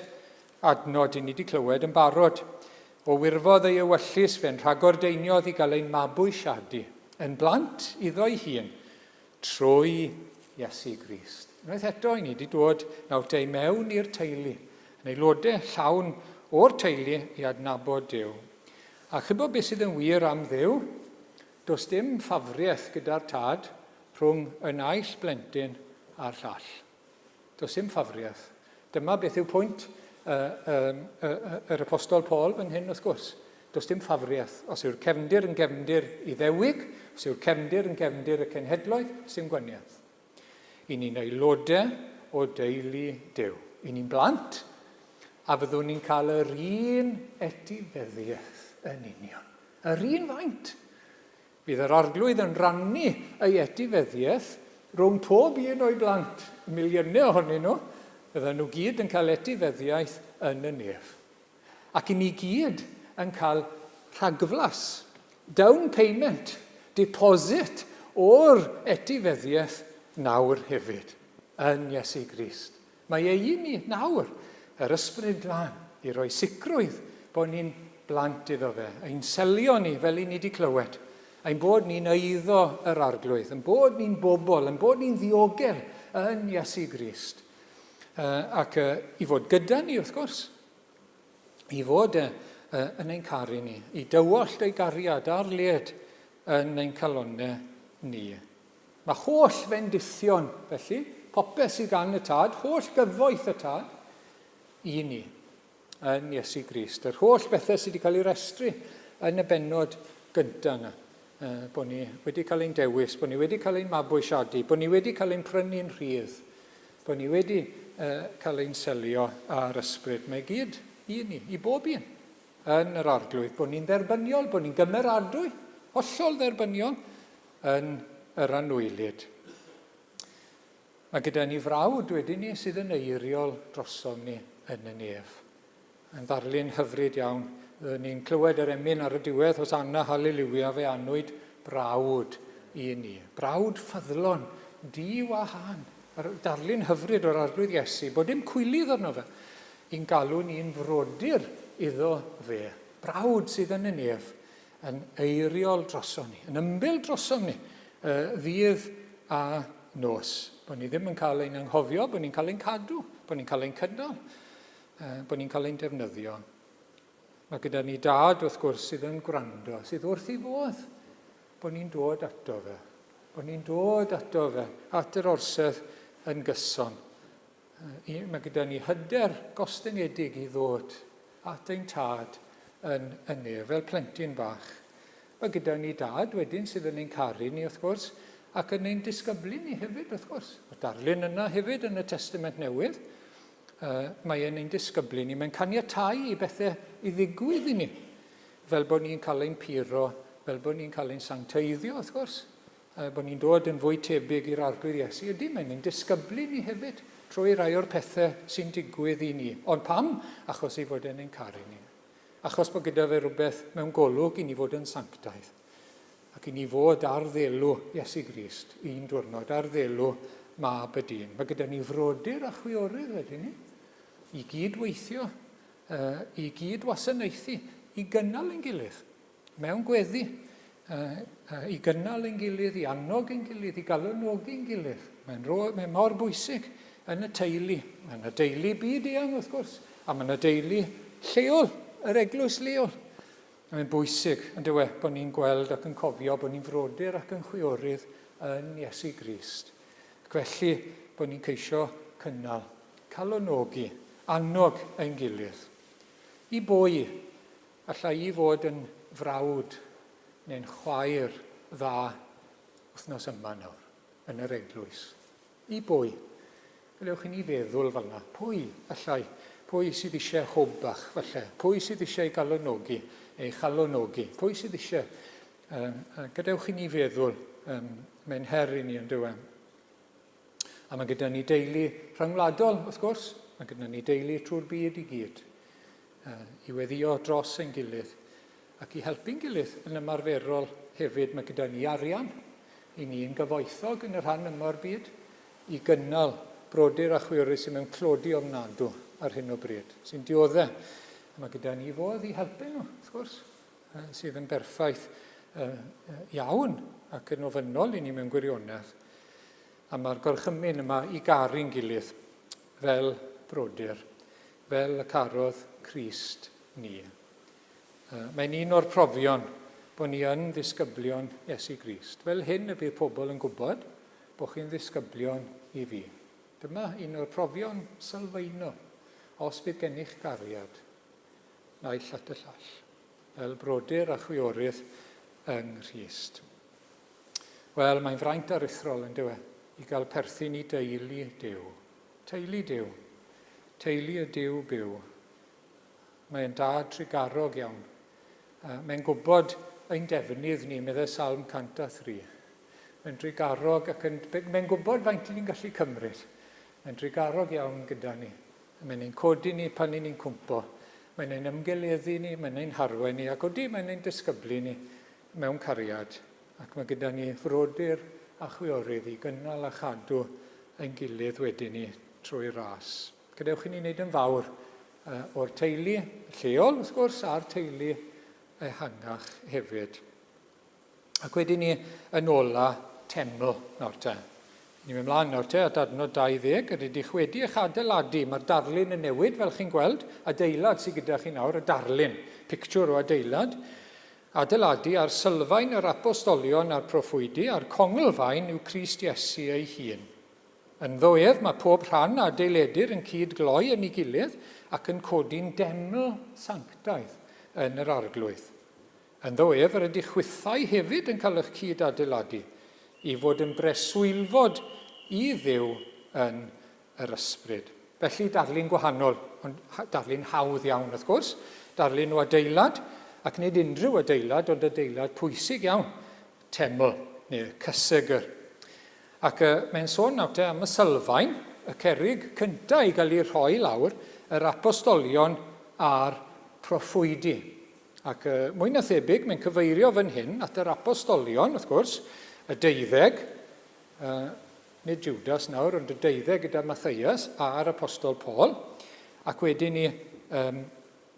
adnod ni wedi clywed yn barod O wirfodd ei ewyllus fe'n rhagordeiniodd i gael ein mabwysiadu, yn blant iddo ei hun, trwy Iesu Grist. Unwaith eto, ni wedi dod nawr te mewn i'r teulu, yn aelodau llawn o'r teulu i adnabod Duw. A chybod beth sydd yn wir am Dduw, does dim ffafriaeth gyda'r tad rhwng y naill blentyn a'r llall. Does dim ffafriaeth. Dyma beth yw pwynt yr apostol Paul fan hyn, wrth gwrs. Does dim ffafriaeth. Os yw'r cefndir yn gefndir i ddewig, os yw'r cefndir yn gefndir y cenhedloedd, dim gwaniaeth. I ni'n aelodau o deulu Duw. I ni'n blant, a fyddwn ni'n cael yr un etifeddiaeth yn union. Yr un faint. Bydd yr arglwydd yn rannu ei etifeddiaeth rhwng pob un o'i blant, miliynau ohonyn nhw, bydden nhw gyd yn cael etifeddiaeth yn y nef. Ac i ni gyd yn cael rhagflas, down payment, deposit o'r etifeddiaeth nawr hefyd, yn Iesu Grist. Mae ei ni nawr, yr ysbryd glân, i roi sicrwydd bod ni'n blant iddo fe, ein selio ni fel i ni wedi clywed, ein bod ni'n eiddo yr arglwydd, yn bod ni'n bobl, yn bod ni'n ddiogel yn Iesu Grist. Ac i fod gyda ni, wrth gwrs, i fod yn ein caru ni, i dywallt ei gariad a'r led yn ein calonnau ni. Mae holl fendithion, felly, popeth sydd gan y tad, holl gyfoeth y tad, i ni yn Iesu Grist. Yr holl bethau sydd wedi cael ei restru yn y bennod gyntaf yna. Bod ni wedi cael ein dewis, bod ni wedi cael ein mabwysiadu, bod ni wedi cael ein prynu'n rhydd, bod ni wedi cael ein selio ar ysbryd. Mae gyd i ni, i bob un, yn yr arglwydd, bod ni'n dderbyniol, bod ni'n gymeradwy, hollol dderbyniol, yn yr anwylid. Mae gyda ni frawd wedyn ni sydd yn eiriol drosom ni yn y nef. Yn ddarlun hyfryd iawn, ni'n clywed yr emyn ar y diwedd, Hosanna, Halleluia, fe anwyd brawd i ni. Brawd ffyddlon, di-wahan. Yr darlun hyfryd o'r arglwydd Iesu, bod dim cwylydd arno fe, i'n galw ni'n frodyr iddo fe. Brawd sydd yn y nef, yn eiriol drosom ni, yn ymbil drosom ni, ddydd a nos. Bod ni ddim yn cael ein anghofio, bod ni'n cael ein cadw, bod ni'n cael ein cynnal, bod ni'n cael ein defnyddio. Mae gyda ni dad, wrth gwrs, sydd yn gwrando, sydd wrth i fodd bod ni'n dod ato fe. Bod ni'n dod ato fe, at yr orsedd yn gyson. Mae gyda ni hyder gostyngiedig i ddod at ein tad yn nef, fel plentyn bach. Mae gyda ni dad wedyn sydd yn ein caru ni, wrth gwrs, ac yn ein disgyblu ni hefyd, wrth gwrs. Mae'r darlun yna hefyd yn y Testament Newydd. Mae e'n ein disgyblu ni. Mae'n caniatáu i bethau i ddigwydd i ni, fel bod ni'n cael ein puro, fel bod ni'n cael ein sancteiddio, wrth gwrs. Bod ni'n dod yn fwy tebyg i'r arglwydd Iesu. Ydy, mae'n ein disgyblu ni hefyd trwy rai o'r pethau sy'n digwydd i ni. Ond pam? Achos i fod yn ein caru ni. Achos bod gyda fe rhywbeth mewn golwg i ni fod yn sanctaidd. Ac i ni fod ar ddelw Iesu Grist, un diwrnod ar ddelw mab y dyn. Mae gyda ni frodyr a chwiorydd wedyn ni, i gyd weithio, i gyd wasanaethu, i gynnal ein gilydd, mewn gweddi, i gynnal ein gilydd, i annog ein gilydd, i galwnogi ein gilydd. Mae'n mor bwysig yn y teulu. Mae'n y deulu byd eang, wrth gwrs, a mae'n y deulu lleol, yr eglwys leol. Mae'n bwysig, yn dywe, bod ni'n gweld ac yn cofio bod ni'n frodyr ac yn chwiorydd yn Iesu Grist. Felly, bod ni'n ceisio cynnal, calwnogi, annog ein gilydd. I bwy, allai i fod yn frawd neu'n chwaer dda wythnos yma nawr, yn yr eglwys. I bwy. Gallwch chi ni feddwl fel yna. Pwy allai? Pwy sydd eisiau hwbach falle? Pwy sydd eisiau galwnogi neu chalwnogi? Pwy sydd eisiau? Gadewch chi ni feddwl mewn her i ni yn dywe. A mae gyda ni deulu rhyngwladol, wrth gwrs. Mae gyda ni deulu trwy'r byd i gyd. I weddio dros ein gilydd. Ac i helpu'n gilydd yn ymarferol hefyd, mae gyda ni arian. I ni'n gyfoethog yn y rhan yma'r byd. I gynnal brodyr a chwiorydd sy'n mewn clodi ofnadw ar hyn o bryd. Sy'n dioddau Mae gyda ni fodd i helpu nhw, wrth gwrs, sydd yn berffaith iawn ac yn ofynnol i ni mewn gwirionedd. A mae'r gorchymyn yma i garu'n gilydd fel brodyr, fel y carodd Crist ni. Mae'n un o'r profion bod ni yn ddisgyblion Iesu Grist. Fel hyn y bydd pobl yn gwybod bod chi'n ddisgyblion i fi. Dyma un o'r profion sylfaenol, os bydd gennych gariad, naill at y llall, fel brodyr a chwiorydd yng Nghrist. Wel, mae'n fraint aruthrol yn dywe, i gael perthyn i deulu Duw. Teulu Duw. Teulu y Duw byw. Mae'n dad trigarog iawn. Mae'n gwybod ein defnydd ni, meddwl Salm 103. Mae'n trigarog ac mae'n gwybod faint ni'n gallu cymryd. Mae'n trigarog iawn gyda ni. Mae'n ein codi ni pan ni'n cwmpo. Mae'n ein ymgeleddu ni, mae'n ein harwen ni, ac oedi mae'n ein disgyblu ni mewn cariad. Ac mae gyda ni frodyr a chwiorydd i gynnal a chadw ein gilydd wedyn ni trwy'r ras. Gadewch i ni wneud yn fawr o'r teulu lleol, wrth gwrs, a'r teulu ehangach hefyd. Ac wedyn ni yn ola teml nawr te. Ni'n mynd mlaen nawr te at adnod 20, yr ydych wedi eich adeiladu. Mae'r darlun yn newid, fel chi'n gweld, adeilad sydd gyda chi nawr, y darlun, pictiwr o adeilad. Adeiladu ar sylfaen yr apostolion a'r proffwydi, a'r congolfaen yw Crist Iesu ei hun. Yn ddoedd mae pob rhan adeiledur yn cyd-gloi yn ei gilydd ac yn codi'n deml sanctaidd yn yr arglwydd. Yn ddoedd yr ydy chwythau hefyd yn cael eich cyd-adeiladu i fod yn breswylfod i Dduw yn yr ysbryd. Felly darlun gwahanol, ond darlun hawdd iawn wrth gwrs, darlun o adeilad, ac nid unrhyw adeilad, ond adeilad pwysig iawn, teml neu cysegr. Ac mae'n sôn nawr te am y sylfaen, y cerrig cyntaf i gael ei rhoi lawr, yr apostolion a'r proffwydi. Ac mwy na thebyg, mae'n cyfeirio fan hyn at yr apostolion, wrth gwrs, y 12, nid Judas nawr, ond y 12 gyda Matthias a'r apostol Paul, ac wedyn ni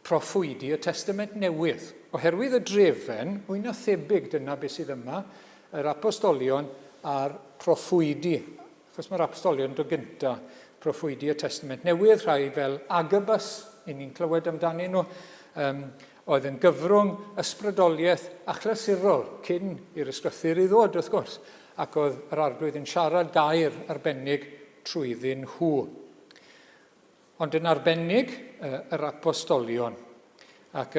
proffwydi y Testament Newydd. Oherwydd y drefen, mwy na thebyg dyna beth sydd yma, yr apostolion a'r proffwydi. Achos mae'r apostolion do gynta, proffwydi y Testament Newydd, rhai fel Agabus, ni'n clywed amdanyn nhw, oedd yn gyfrwng ysbrydoliaeth achlysurol cyn i'r ysgrythyr i ddod, wrth gwrs, ac oedd yr arglwydd yn siarad gair arbennig trwyddyn nhw. Ond yn arbennig yr apostolion. Ac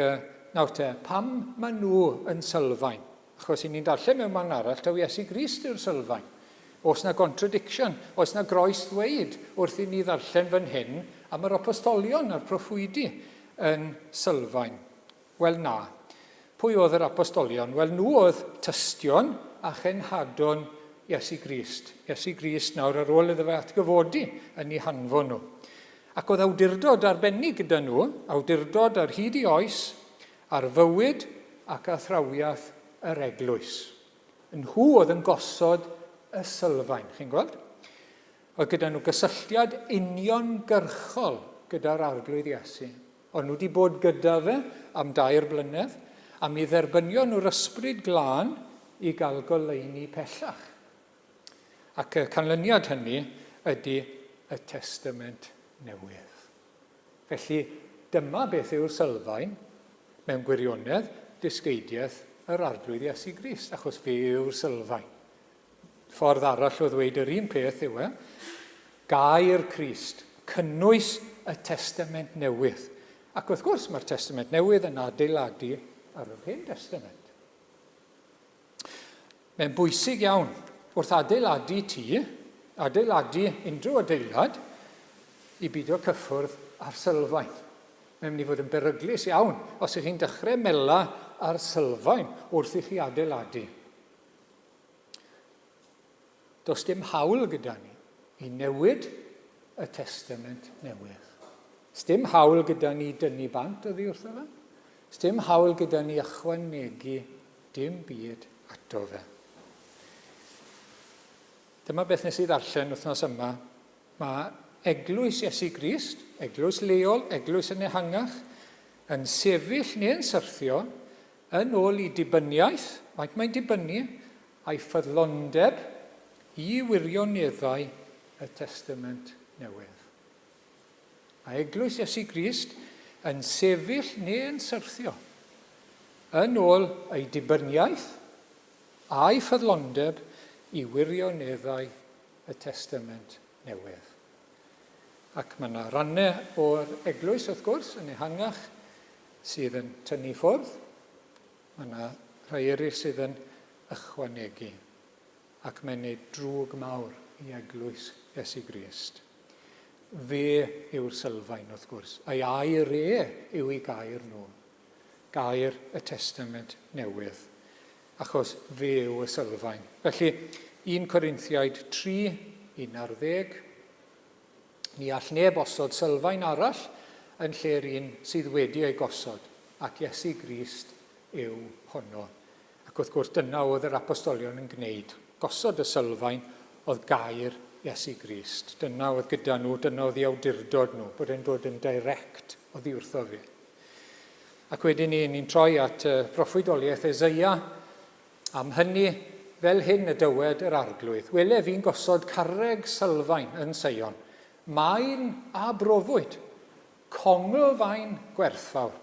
nawr te, pam maen nhw yn sylfaen? Achos i ni'n darllen mewn man arall, taw Iesu Grist yw'r sylfaen. Oes na contradiction, oes na groes ddweud wrth i ni ddarllen fan hyn am yr apostolion a'r proffwydi yn sylfaen. Wel na. Pwy oedd yr apostolion? Wel nhw oedd tystion a chenhadon Iesu Grist. Iesu Grist nawr ar ôl iddo fe atgyfodi yn ei hanfon nhw. Ac oedd awdurdod arbennig gyda nhw, awdurdod ar hyd i oes, ar fywyd ac athrawiaeth yr eglwys. Nhw oedd yn gosod y sylfaen, chi'n gweld? Oedd gyda nhw gysylltiad uniongyrchol gyda'r arglwydd Iesu. Oedd nhw wedi bod gyda fe am 2 blynedd, a mi dderbynio nhw'r ysbryd glân i gael goleuni pellach. Ac y canlyniad hynny ydy y Testament Newydd. Felly, dyma beth yw'r sylfaen mewn gwirionedd dysgeidiaeth yr arglwydd Iesu Grist, achos fe yw'r sylfaen. Ffordd arall o ddweud yr un peth yw gair Crist, cynnwys y Testament Newydd. Ac wrth gwrs, mae'r Testament Newydd yn adeiladu ar yr Hen Testament. Mae'n bwysig iawn wrth adeiladu tŷ, adeiladu unrhyw adeilad, i beidio cyffwrdd ar sylfaen. Mae'n mynd i fod yn beryglus iawn os ych chi'n dechrau mela ar sylfaen wrth i chi adeiladu. Does dim hawl gyda ni i newid y Testament Newydd. Sdim hawl gyda ni dynnu bant oddi wrtho fe. Sdim hawl gyda ni ychwanegu dim byd ato fe. Dyma beth nes i ddarllen wythnos yma. Mae eglwys Iesu Grist, eglwys leol, eglwys yn ehangach, yn sefyll neu'n syrthio yn ôl i dibyniaeth, faint mae'n dibynnu, a'i ffyddlondeb i wirioneddau y Testament Newydd. A Eglwys Iesu Grist yn sefyll neu'n syrthio yn ôl ei dibyniaeth a'i ffyddlondeb i wirioneddau y Testament Newydd. Ac mae yna rannau o'r eglwys, wrth gwrs, yn ehangach sydd yn tynnu ffwrdd. Mae yna rhai eraill sydd yn ychwanegu. Ac mae'n gwneud drwg mawr i eglwys Iesu Grist. Fe yw'r sylfaen, wrth gwrs. A'i air yw ei gair nhw. Gair y Testament Newydd. Achos fe yw y sylfaen. Felly, 1 Corinthiaid 3, 11, ni all neb osod sylfaen arall yn lle'r un sydd wedi ei gosod, ac Iesu Grist yw honno. Ac wrth gwrs, dyna oedd yr apostolion yn gwneud. Gosod y sylfaen oedd gair Iesu Grist. Dyna oedd gyda nhw, dyna oedd ei awdurdod nhw, bod e'n dod yn direct oddi wrtho fi. Ac wedyn ni'n troi at proffwydoliaeth Eseia. Am hynny, fel hyn y dywed yr arglwydd, wele fi'n gosod carreg sylfaen yn Seion, maen a brofwyd, congl-faen gwerthfawr,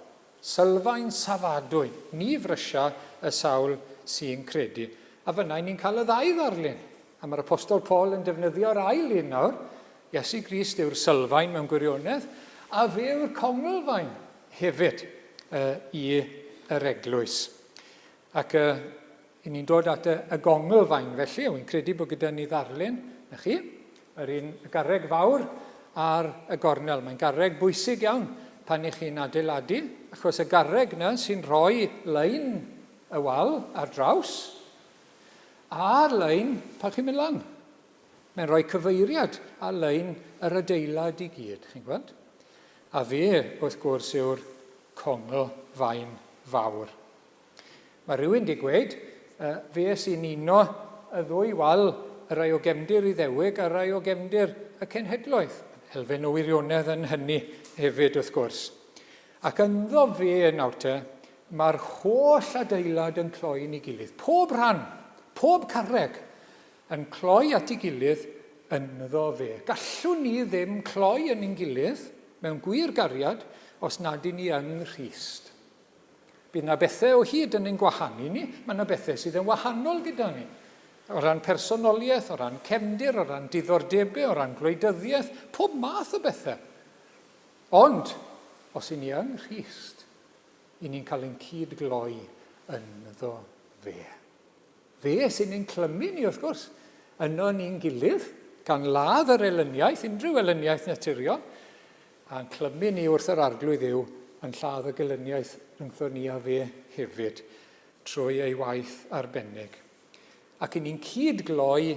sylfaen safadwy, ni frysia y sawl sy'n credu. A fyna ni'n cael y ddau ddarlun. A mae'r apostol Paul yn defnyddio'r ail un nawr. Iesu Grist yw'r sylfaen mewn gwirionedd, a fe yw'r congl-faen hefyd i yr eglwys. Ac ni'n dod at y gongl-faen felly, wy'n credu bod gyda ni ddarlun, na chi, yr un garreg fawr ar y gornel. Mae'n garreg bwysig iawn pan i chi'n adeiladu, achos y garreg yna sy'n rhoi lein y wal ar draws, a'r lein pan chi'n mynd lan. Mae'n rhoi cyfeiriad a lein yr adeilad i gyd, chi'n gweld? A fe, wrth gwrs, yw'r congl-faen fawr. Mae rhywun wedi gweud, fe sy'n uno y ddwy wal, y rai o gefndir i ddewig a rai o gefndir y cenhedloedd. Elfen o wirionedd yn hynny hefyd, wrth gwrs. Ac ynddo fe nawr te, mae'r holl adeilad yn cloi yn ei gilydd. Pob rhan, pob carreg yn cloi at ei gilydd ynddo fe. Gallwn ni ddim cloi yn ein gilydd mewn gwir gariad os nad i ni yng Nghrist. Bydd yna bethau o hyd yn ein gwahanu ni, mae yna bethau sydd yn wahanol gyda ni. O ran personoliaeth, o ran cefndir, o ran diddordebau, o ran gwleidyddiaeth, pob math o bethau. Ond, os i ni yng Nghrist, i ni'n cael ein cydgloi ynddo fe. Fe sy'n ein clymu ni, wrth gwrs, yno ni'n gilydd, gan ladd yr elyniaeth, unrhyw elyniaeth naturiol, a'n clymu ni wrth yr arglwydd yw yn lladd y gelyniaeth rhyngtho ni a fe hefyd, trwy ei waith arbennig. Ac ni'n cydgloi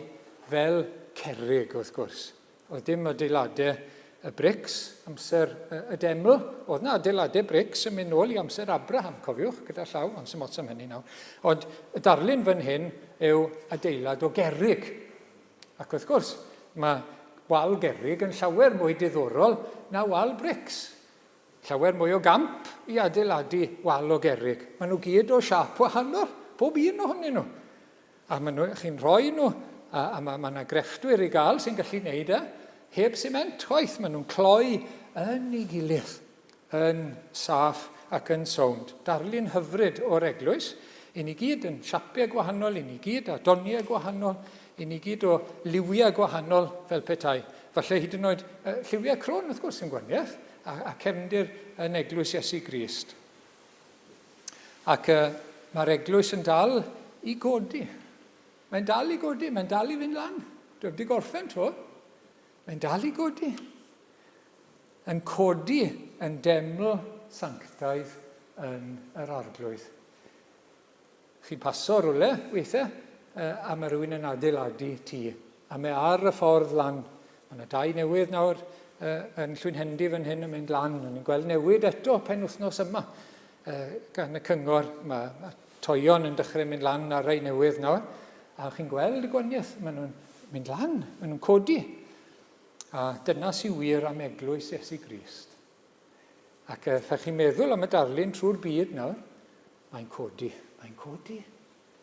fel cerrig, wrth gwrs. Oedd dim adeiladau y brics, amser y deml. Oedd yna adeiladau brics yn mynd nôl i amser Abraham, cofiwch, gyda llaw, ond sy'n mots am hynny nawr. Ond y darlun fan hyn yw adeilad o gerrig. Ac wrth gwrs, mae wal gerrig yn llawer mwy diddorol na wal brics. Llawer mwy o gamp i adeiladu wal o gerrig. Maen nhw gyd o siap wahanol, pob un ohonyn nhw. A chi'n rhoi nhw, a mae yna grefftwyr i gael sy'n gallu gwneud heb siment chwaith. Maen nhw'n cloi yn ei gilydd, yn saff ac yn sownd. Darlun hyfryd o'r eglwys, i ni gyd yn siapiau gwahanol, i ni gyd a doniau gwahanol, i ni gyd o liwiau gwahanol fel petai. Falle hyd yn oed lliwiau crôn, wrth gwrs, yn gwaniaeth, a cefndir yn eglwys Iesu Grist. Ac mae'r eglwys yn dal i godi. Mae'n dal i godi, mae'n dal i fynd lan. Dwi wedi gorffen to. Mae'n dal i godi. Yn codi yn deml sanctaidd yn yr arglwydd. Chi'n paso rwle, weithiau, a mae rhywun yn adeiladu tŷ. A mae ar y ffordd lan. Mae yna dau newydd nawr yn Llwynhendy fan hyn yn mynd lan. Ni'n gweld newid eto penwythnos yma. Gan y cyngor, mae toion yn dechrau mynd lan ar rai newydd nawr. A chi'n gweld y gwaniaeth, maen nhw'n mynd lan, maen nhw'n codi. A dyna sy'n wir am eglwys Iesu Grist. Ac ffech chi'n meddwl am y darlun trwy'r byd nawr, mae'n codi.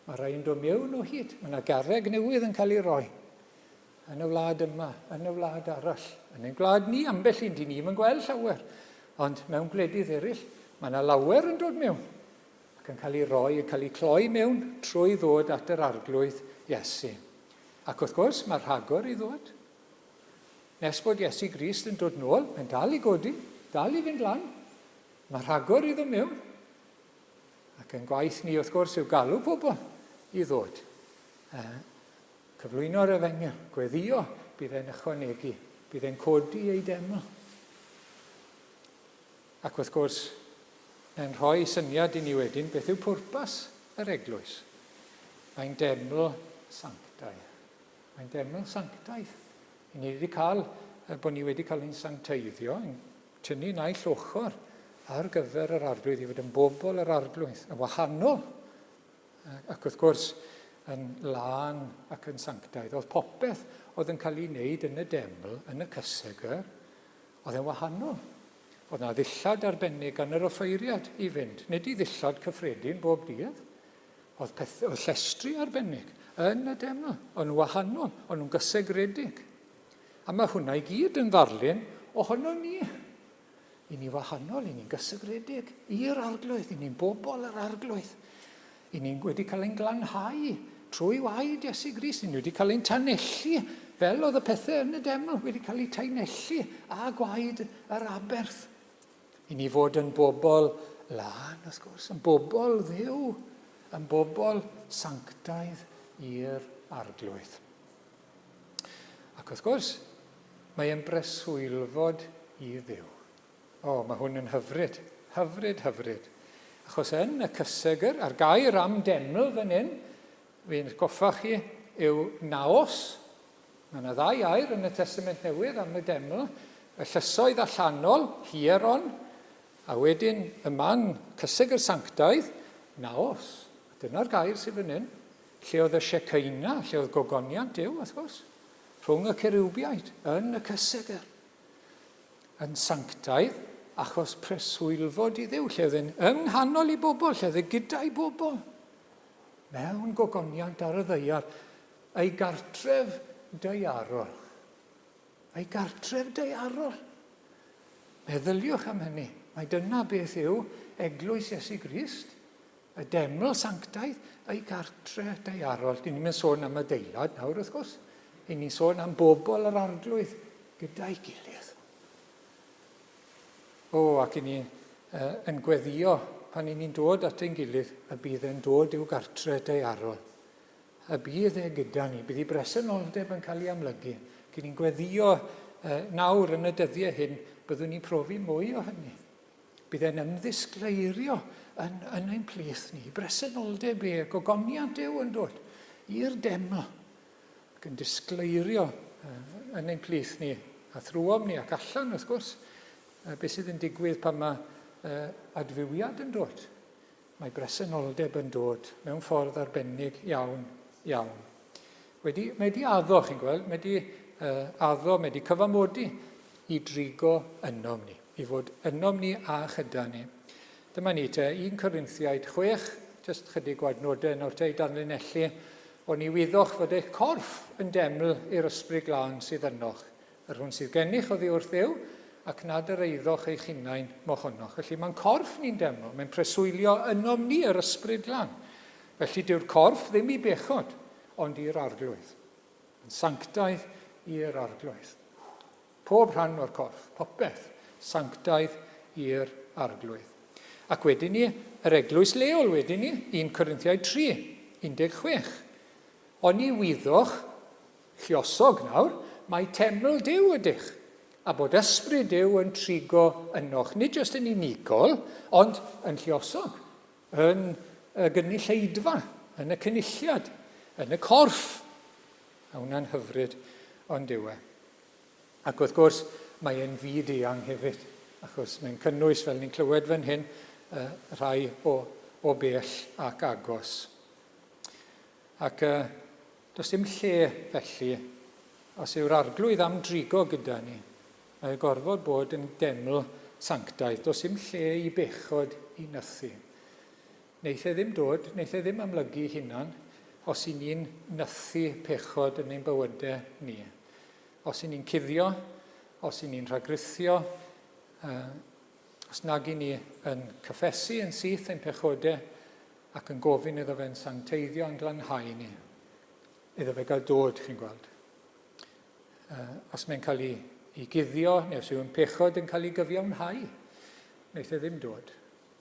Mae rai yn dod mewn o hyd. Mae yna garreg newydd yn cael ei roi. Yn y wlad yma, yn y wlad arall. Yn ein gwlad ni ambell un, di ni'n gweld llawer. Ond mewn gwledydd eraill, mae yna lawer yn dod mewn. Ac yn cael ei roi, yn cael ei cloi mewn trwy ddod at yr arglwydd Iesu. Ac wrth gwrs, mae rhagor i ddod. Nes bod Iesu Grist yn dod nôl, mae'n dal i godi, dal i fynd lan. Mae rhagor i ddod mewn. Ac yn gwaith ni, wrth gwrs, yw galw pobl i ddod. Cyflwyno'r efengyl, gweddio, bydd e'n ychwanegu, bydd e'n codi ei deml. Ac wrth gwrs, mae'n rhoi syniad i ni wedyn beth yw pwrpas yr eglwys. Mae'n deml sanctaidd. Mae'n deml sanctaidd. Ni wedi cael, bod ni wedi cael ein sancteiddio, yn tynnu naill ochr ar gyfer yr arglwydd, i fod yn bobl yr arglwydd, yn wahanol. Ac wrth gwrs, yn lan ac yn sanctaidd. Oedd popeth oedd yn cael ei wneud yn y deml, yn y cysegr, oedd yn wahanol. Oedd yna ddillad arbennig gan yr offeiriad i fynd. Nid i ddillad cyffredin bob dydd. Oedd llestri arbennig yn y deml. Oedd nhw'n wahanol, oedd nhw'n gysegredig. A mae hwnna i gyd yn ddarlun ohono ni. I ni wahanol, i ni'n gysegredig i'r arglwydd, i ni'n bobl yr arglwydd. I ni wedi cael ein glanhau trwy waed Iesu Grist. I ni wedi cael ein tanelli fel oedd y pethau yn y deml wedi cael eu tanelli a gwaed yr aberth. I ni fod yn bobl lan, wrth gwrs, yn bobl ddiw, yn bobl sanctaidd i'r arglwydd. Ac wrth gwrs, mae e'n breswylfod i ddiw. Mae hwn yn hyfryd, hyfryd. Achos yn y cysegr, a'r gair am deml fan hyn, fi'n goffa chi, yw naos. Mae yna ddau air yn y Testament Newydd am y deml. Y llysoedd allanol, hieron, a wedyn y man cysegr sanctaidd, naos. Dyna'r gair sydd fan hyn. Lle oedd y Shekinah, lle oedd gogoniant Duw, wrth gwrs. Rhwng y cerubiaid, yn y cysegr. Yn sanctaidd, achos preswylfod i ddiw, lle oedd yn ynghanol i bobl, lle oedd gyda'i bobl. Mewn gogoniant ar y ddeiar, ei gartref deiarol. Ei gartref deiarol. Meddyliwch am hynny. Mae dyna beth yw eglwys Iesu Grist, y deml sanctaidd, ei gartref deiarol. Dyn ni'n sôn am y deilad nawr, wrth gwrs. Dyn ni'n sôn am bobl yr arglwydd gyda'i gilydd. Ac i ni yn gweddio pan ni'n dod at ein gilydd, y bydd e'n dod i'w gartre deiarol. Y bydd e gyda ni, bydd ei bresenoldeb yn cael ei amlygu. Ac i ni'n gweddio nawr yn y dyddiau hyn, byddwn ni'n profi mwy o hynny. Bydd e'n ymddisgleirio yn ein plith ni. Bresenoldeb gogoniant Duw yn dod i'r deml. Ac yn disgleirio yn ein plith ni, a thrwom ni ac allan, wrth gwrs, beth sydd yn digwydd pan mae adfywiad yn dod. Mae bresenoldeb yn dod mewn ffordd arbennig iawn. Mae wedi addo, chi'n gweld, mae wedi cyfamodi i drigo ynom ni, i fod ynom ni a chyda ni. Dyma ni te, 1 Corinthiaid 6, jyst chydig o adnodau nawr te i danlinellu, o'n i wyddwch fod eich corff yn deml i'r ysbryd glân sydd ynoch. Yr hwn sydd gennych oddi wrth Dduw, ac nad yr eiddoch eich hunain mohonoch. Felly mae'n corff ni'n deml, mae'n preswylio ynom ni yr ysbryd glân. Felly dyw'r corff ddim i bechod, ond i'r arglwydd. Yn sanctaidd i'r arglwydd. Pob rhan o'r corff, popeth, sanctaidd i'r arglwydd. Ac wedyn ni, yr eglwys leol wedyn ni, 1 Corinthiaid 3, 16. O'n i wyddwch, lluosog nawr, mae teml Duw ydych, a bod ysbryd Duw yn trigo ynoch, nid jyst yn unigol, ond yn lluosog, yn y gynulleidfa, yn y cynulliad, yn y corff. A hwnna'n hyfryd ond diwe. Ac wrth gwrs, mae e'n fyd eang hefyd, achos mae'n cynnwys, fel ni'n clywed fan hyn, rhai o bell ac agos. Ac does dim lle felly, os yw'r arglwydd am drigo gyda ni, mae gorfod bod yn deml sanctaidd. Does dim lle i bechod i nythu. Neith e ddim dod, neith e ddim amlygu hunan os i ni'n nythu pechod yn ein bywydau ni. Os i ni'n cuddio, os i ni'n rhagrythio, os nag i ni yn cyffesu yn syth ein pechodau ac yn gofyn iddo fe'n sancteiddio yn glanhau ni. Iddo fe gael dod, chi'n gweld. Os mae'n cael ei guddio, neu os yw'n pechod yn cael ei gyfiawnhau, wneith e ddim dod.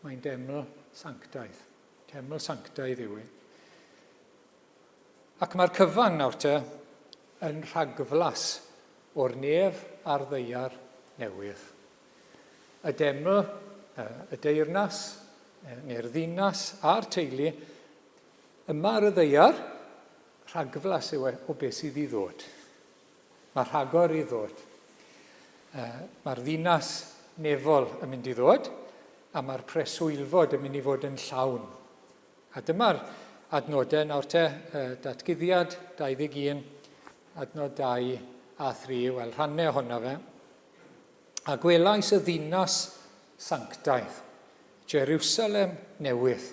Mae'n deml sanctaidd. Deml sanctaidd yw e. Ac mae'r cyfan nawr te yn rhagflas o'r nef a'r ddeiar newydd. Y deml, y deyrnas, neu'r ddinas a'r teulu, yma ar y ddeiar, rhagflas yw e o beth sydd i ddod. Mae rhagor i ddod. Mae'r ddinas nefol yn mynd i ddod, a mae'r preswylfod yn mynd i fod yn llawn. A dyma'r adnodau nawr te, datguddiad 21, adnod 2 a 3, wel rhannau ohono fe. A gwelais y ddinas sanctaidd, Jerusalem newydd.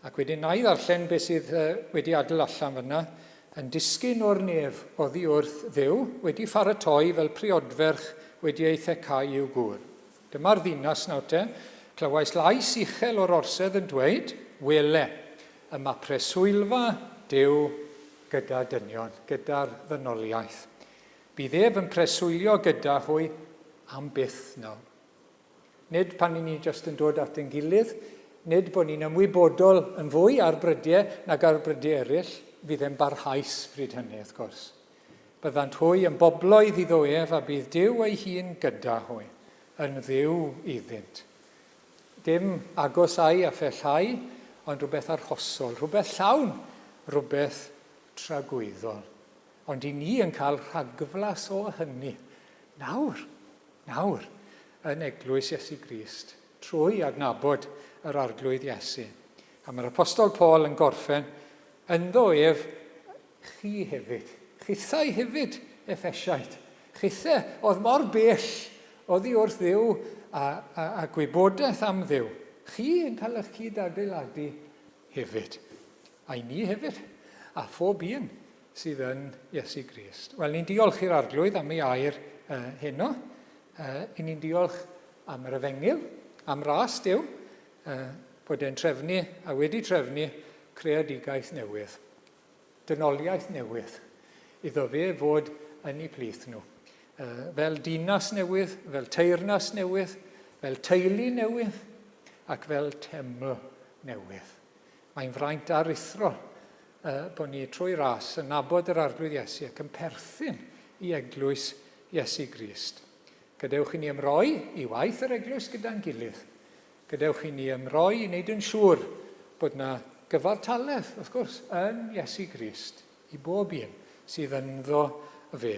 Ac wedyn na i ddarllen beth sydd wedi adael allan fyna, yn disgyn o'r nef oddi wrth ddew, wedi pharatoi fel priodferch wedi ei thecau i'w gŵr. Dyma'r ddinas nawr te, clywais lais uchel o'r orsedd yn dweud, wele, yma preswylfa Duw gyda dynion, gyda'r ddynoliaeth. Bydd ef yn preswylio gyda hwy am byth nawr. Nid pan ni jyst yn dod at ein gilydd, nid bod ni'n ymwybodol yn fwy ar brydiau nag ar brydiau eraill, fydd e'n barhaus bryd hynny, wrth gwrs. Byddant hwy yn bobloedd iddo ef a bydd Duw ei hun gyda hwy, yn dduw iddynt. Dim agosau a phellhau, ond rhywbeth arhosol, rhywbeth llawn, rhywbeth tragwyddol. Ond i ni yn cael rhagflas o hynny, nawr, yn eglwys Iesu Grist, trwy adnabod yr arglwydd Iesu. A mae'r apostol Paul yn gorffen, ynddo ef, chi hefyd, chithau hefyd Effesiaid. Chithau oedd mor bell oddi wrth Dduw a gwybodaeth am Dduw. Chi yn cael eich cyd-adeiladu hefyd. A ni hefyd, a phob un sydd yn Iesu Grist. Wel, ni'n diolch i'r arglwydd am ei air heno. Ni'n diolch am yr efengil, am ras Duw, bod e'n trefnu a wedi trefnu creadigaeth newydd, dynoliaeth newydd, iddo fe fod yn eu plith nhw. Fel dinas newydd, fel teyrnas newydd, fel teulu newydd, ac fel teml newydd. Mae'n fraint aruthrol bod ni trwy ras yn nabod yr arglwydd Iesu ac yn perthyn i eglwys Iesu Grist. Gadewch i ni ymroi i waith yr eglwys gyda'n gilydd. Gadewch i ni ymroi i wneud yn siŵr bod na gyfartaledd, wrth gwrs, yn Iesu Grist, i bob un sydd ynddo fe.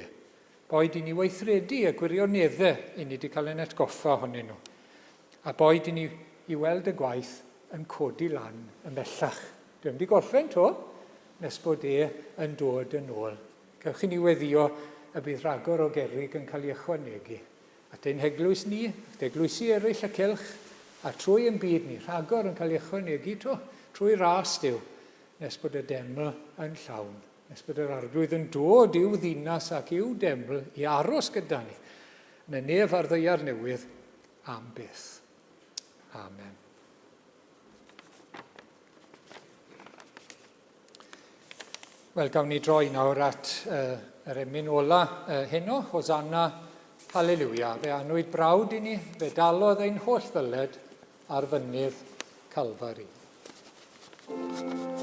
Boed i ni weithredu y gwirioneddau i ni wedi cael ein atgoffa ohonyn nhw. A boed i ni i weld y gwaith yn codi lan ymellach. Dwi'n wedi gorffen to, nes bod yn dod yn ôl. Gewch i ni weddio y bydd rhagor o gerrig yn cael ei ychwanegu. At ein heglwys ni, at eglwysi eraill y cylch, a trwy yn byd ni, rhagor yn cael ei ychwanegu to, trwy ras Duw, nes bod y deml yn llawn, nes bod yr arglwydd yn dod i'w ddinas ac i'w deml i aros gyda ni, yn y nef ar ddeiar newydd am byth. Amen. Wel, gawn ni droi nawr at yr emyn ola heno, Hosanna, Halleluia. Fe anwyd brawd i ni, fe dalodd ein holl ddyled ar fynydd Calfari. Amen.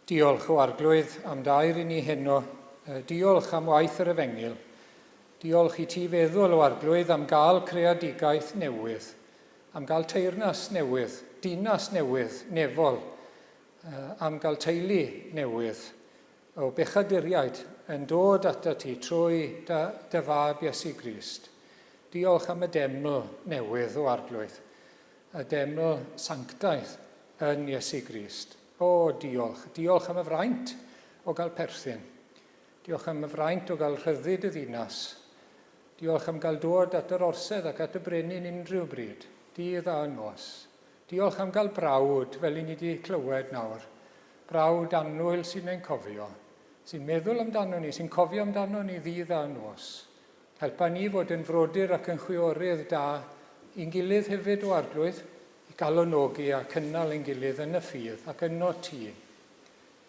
Diolch o arglwydd am dair i ni heno. Diolch am waith yr Efengil. Diolch i ti feddwl o arglwydd am gael creadigaeth newydd, am gael teyrnas newydd, dinas newydd, nefol, am gael teulu newydd o bechaduriaid yn dod ata ti trwy dy fab Iesu Grist. Diolch am y deml newydd o arglwydd, y deml sanctaeth yn Iesu Grist. O, diolch. Diolch am y fraint o gael perthyn. Diolch am y fraint o gael rhyddid y ddinas. Diolch am gael dod at yr orsedd ac at y brenin unrhyw bryd. Dydd a nos. Diolch am gael brawd fel i ni wedi clywed nawr. Brawd annwyl sy'n ein cofio. Sy'n meddwl amdano ni, sy'n cofio amdano ni ddydd a nos. Helpa ni fod yn frodyr ac yn chwiorydd da i'n gilydd hefyd o arglwydd, i galonogi a cynnal ein gilydd yn y ffydd ac yno ti.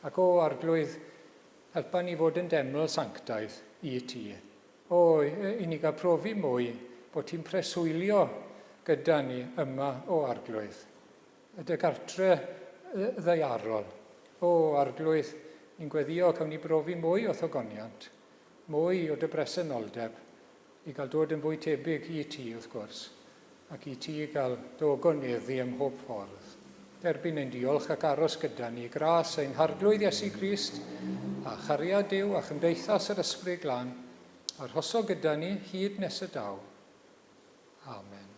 Ac o arglwydd, helpa ni fod yn deml sanctaidd i ti. O, i ni gael profi mwy bod ti'n preswylio gyda ni yma o arglwydd. Y gartre ddeiarol. O, arglwydd, ni'n gweddio cawn ni brofi mwy o thogoniant, mwy o dy bresenoldeb, i gael dod yn fwy tebyg i ti wrth gwrs, ac i ti gael dogoneddi ym mhob ffordd. Derbyn ein diolch ac aros gyda ni, gras ein harglwydd Iesu Grist, a chariad Duw a chymdeithas yr Ysbryd Glân, a'r hoso gyda ni hyd nes y daw. Amen.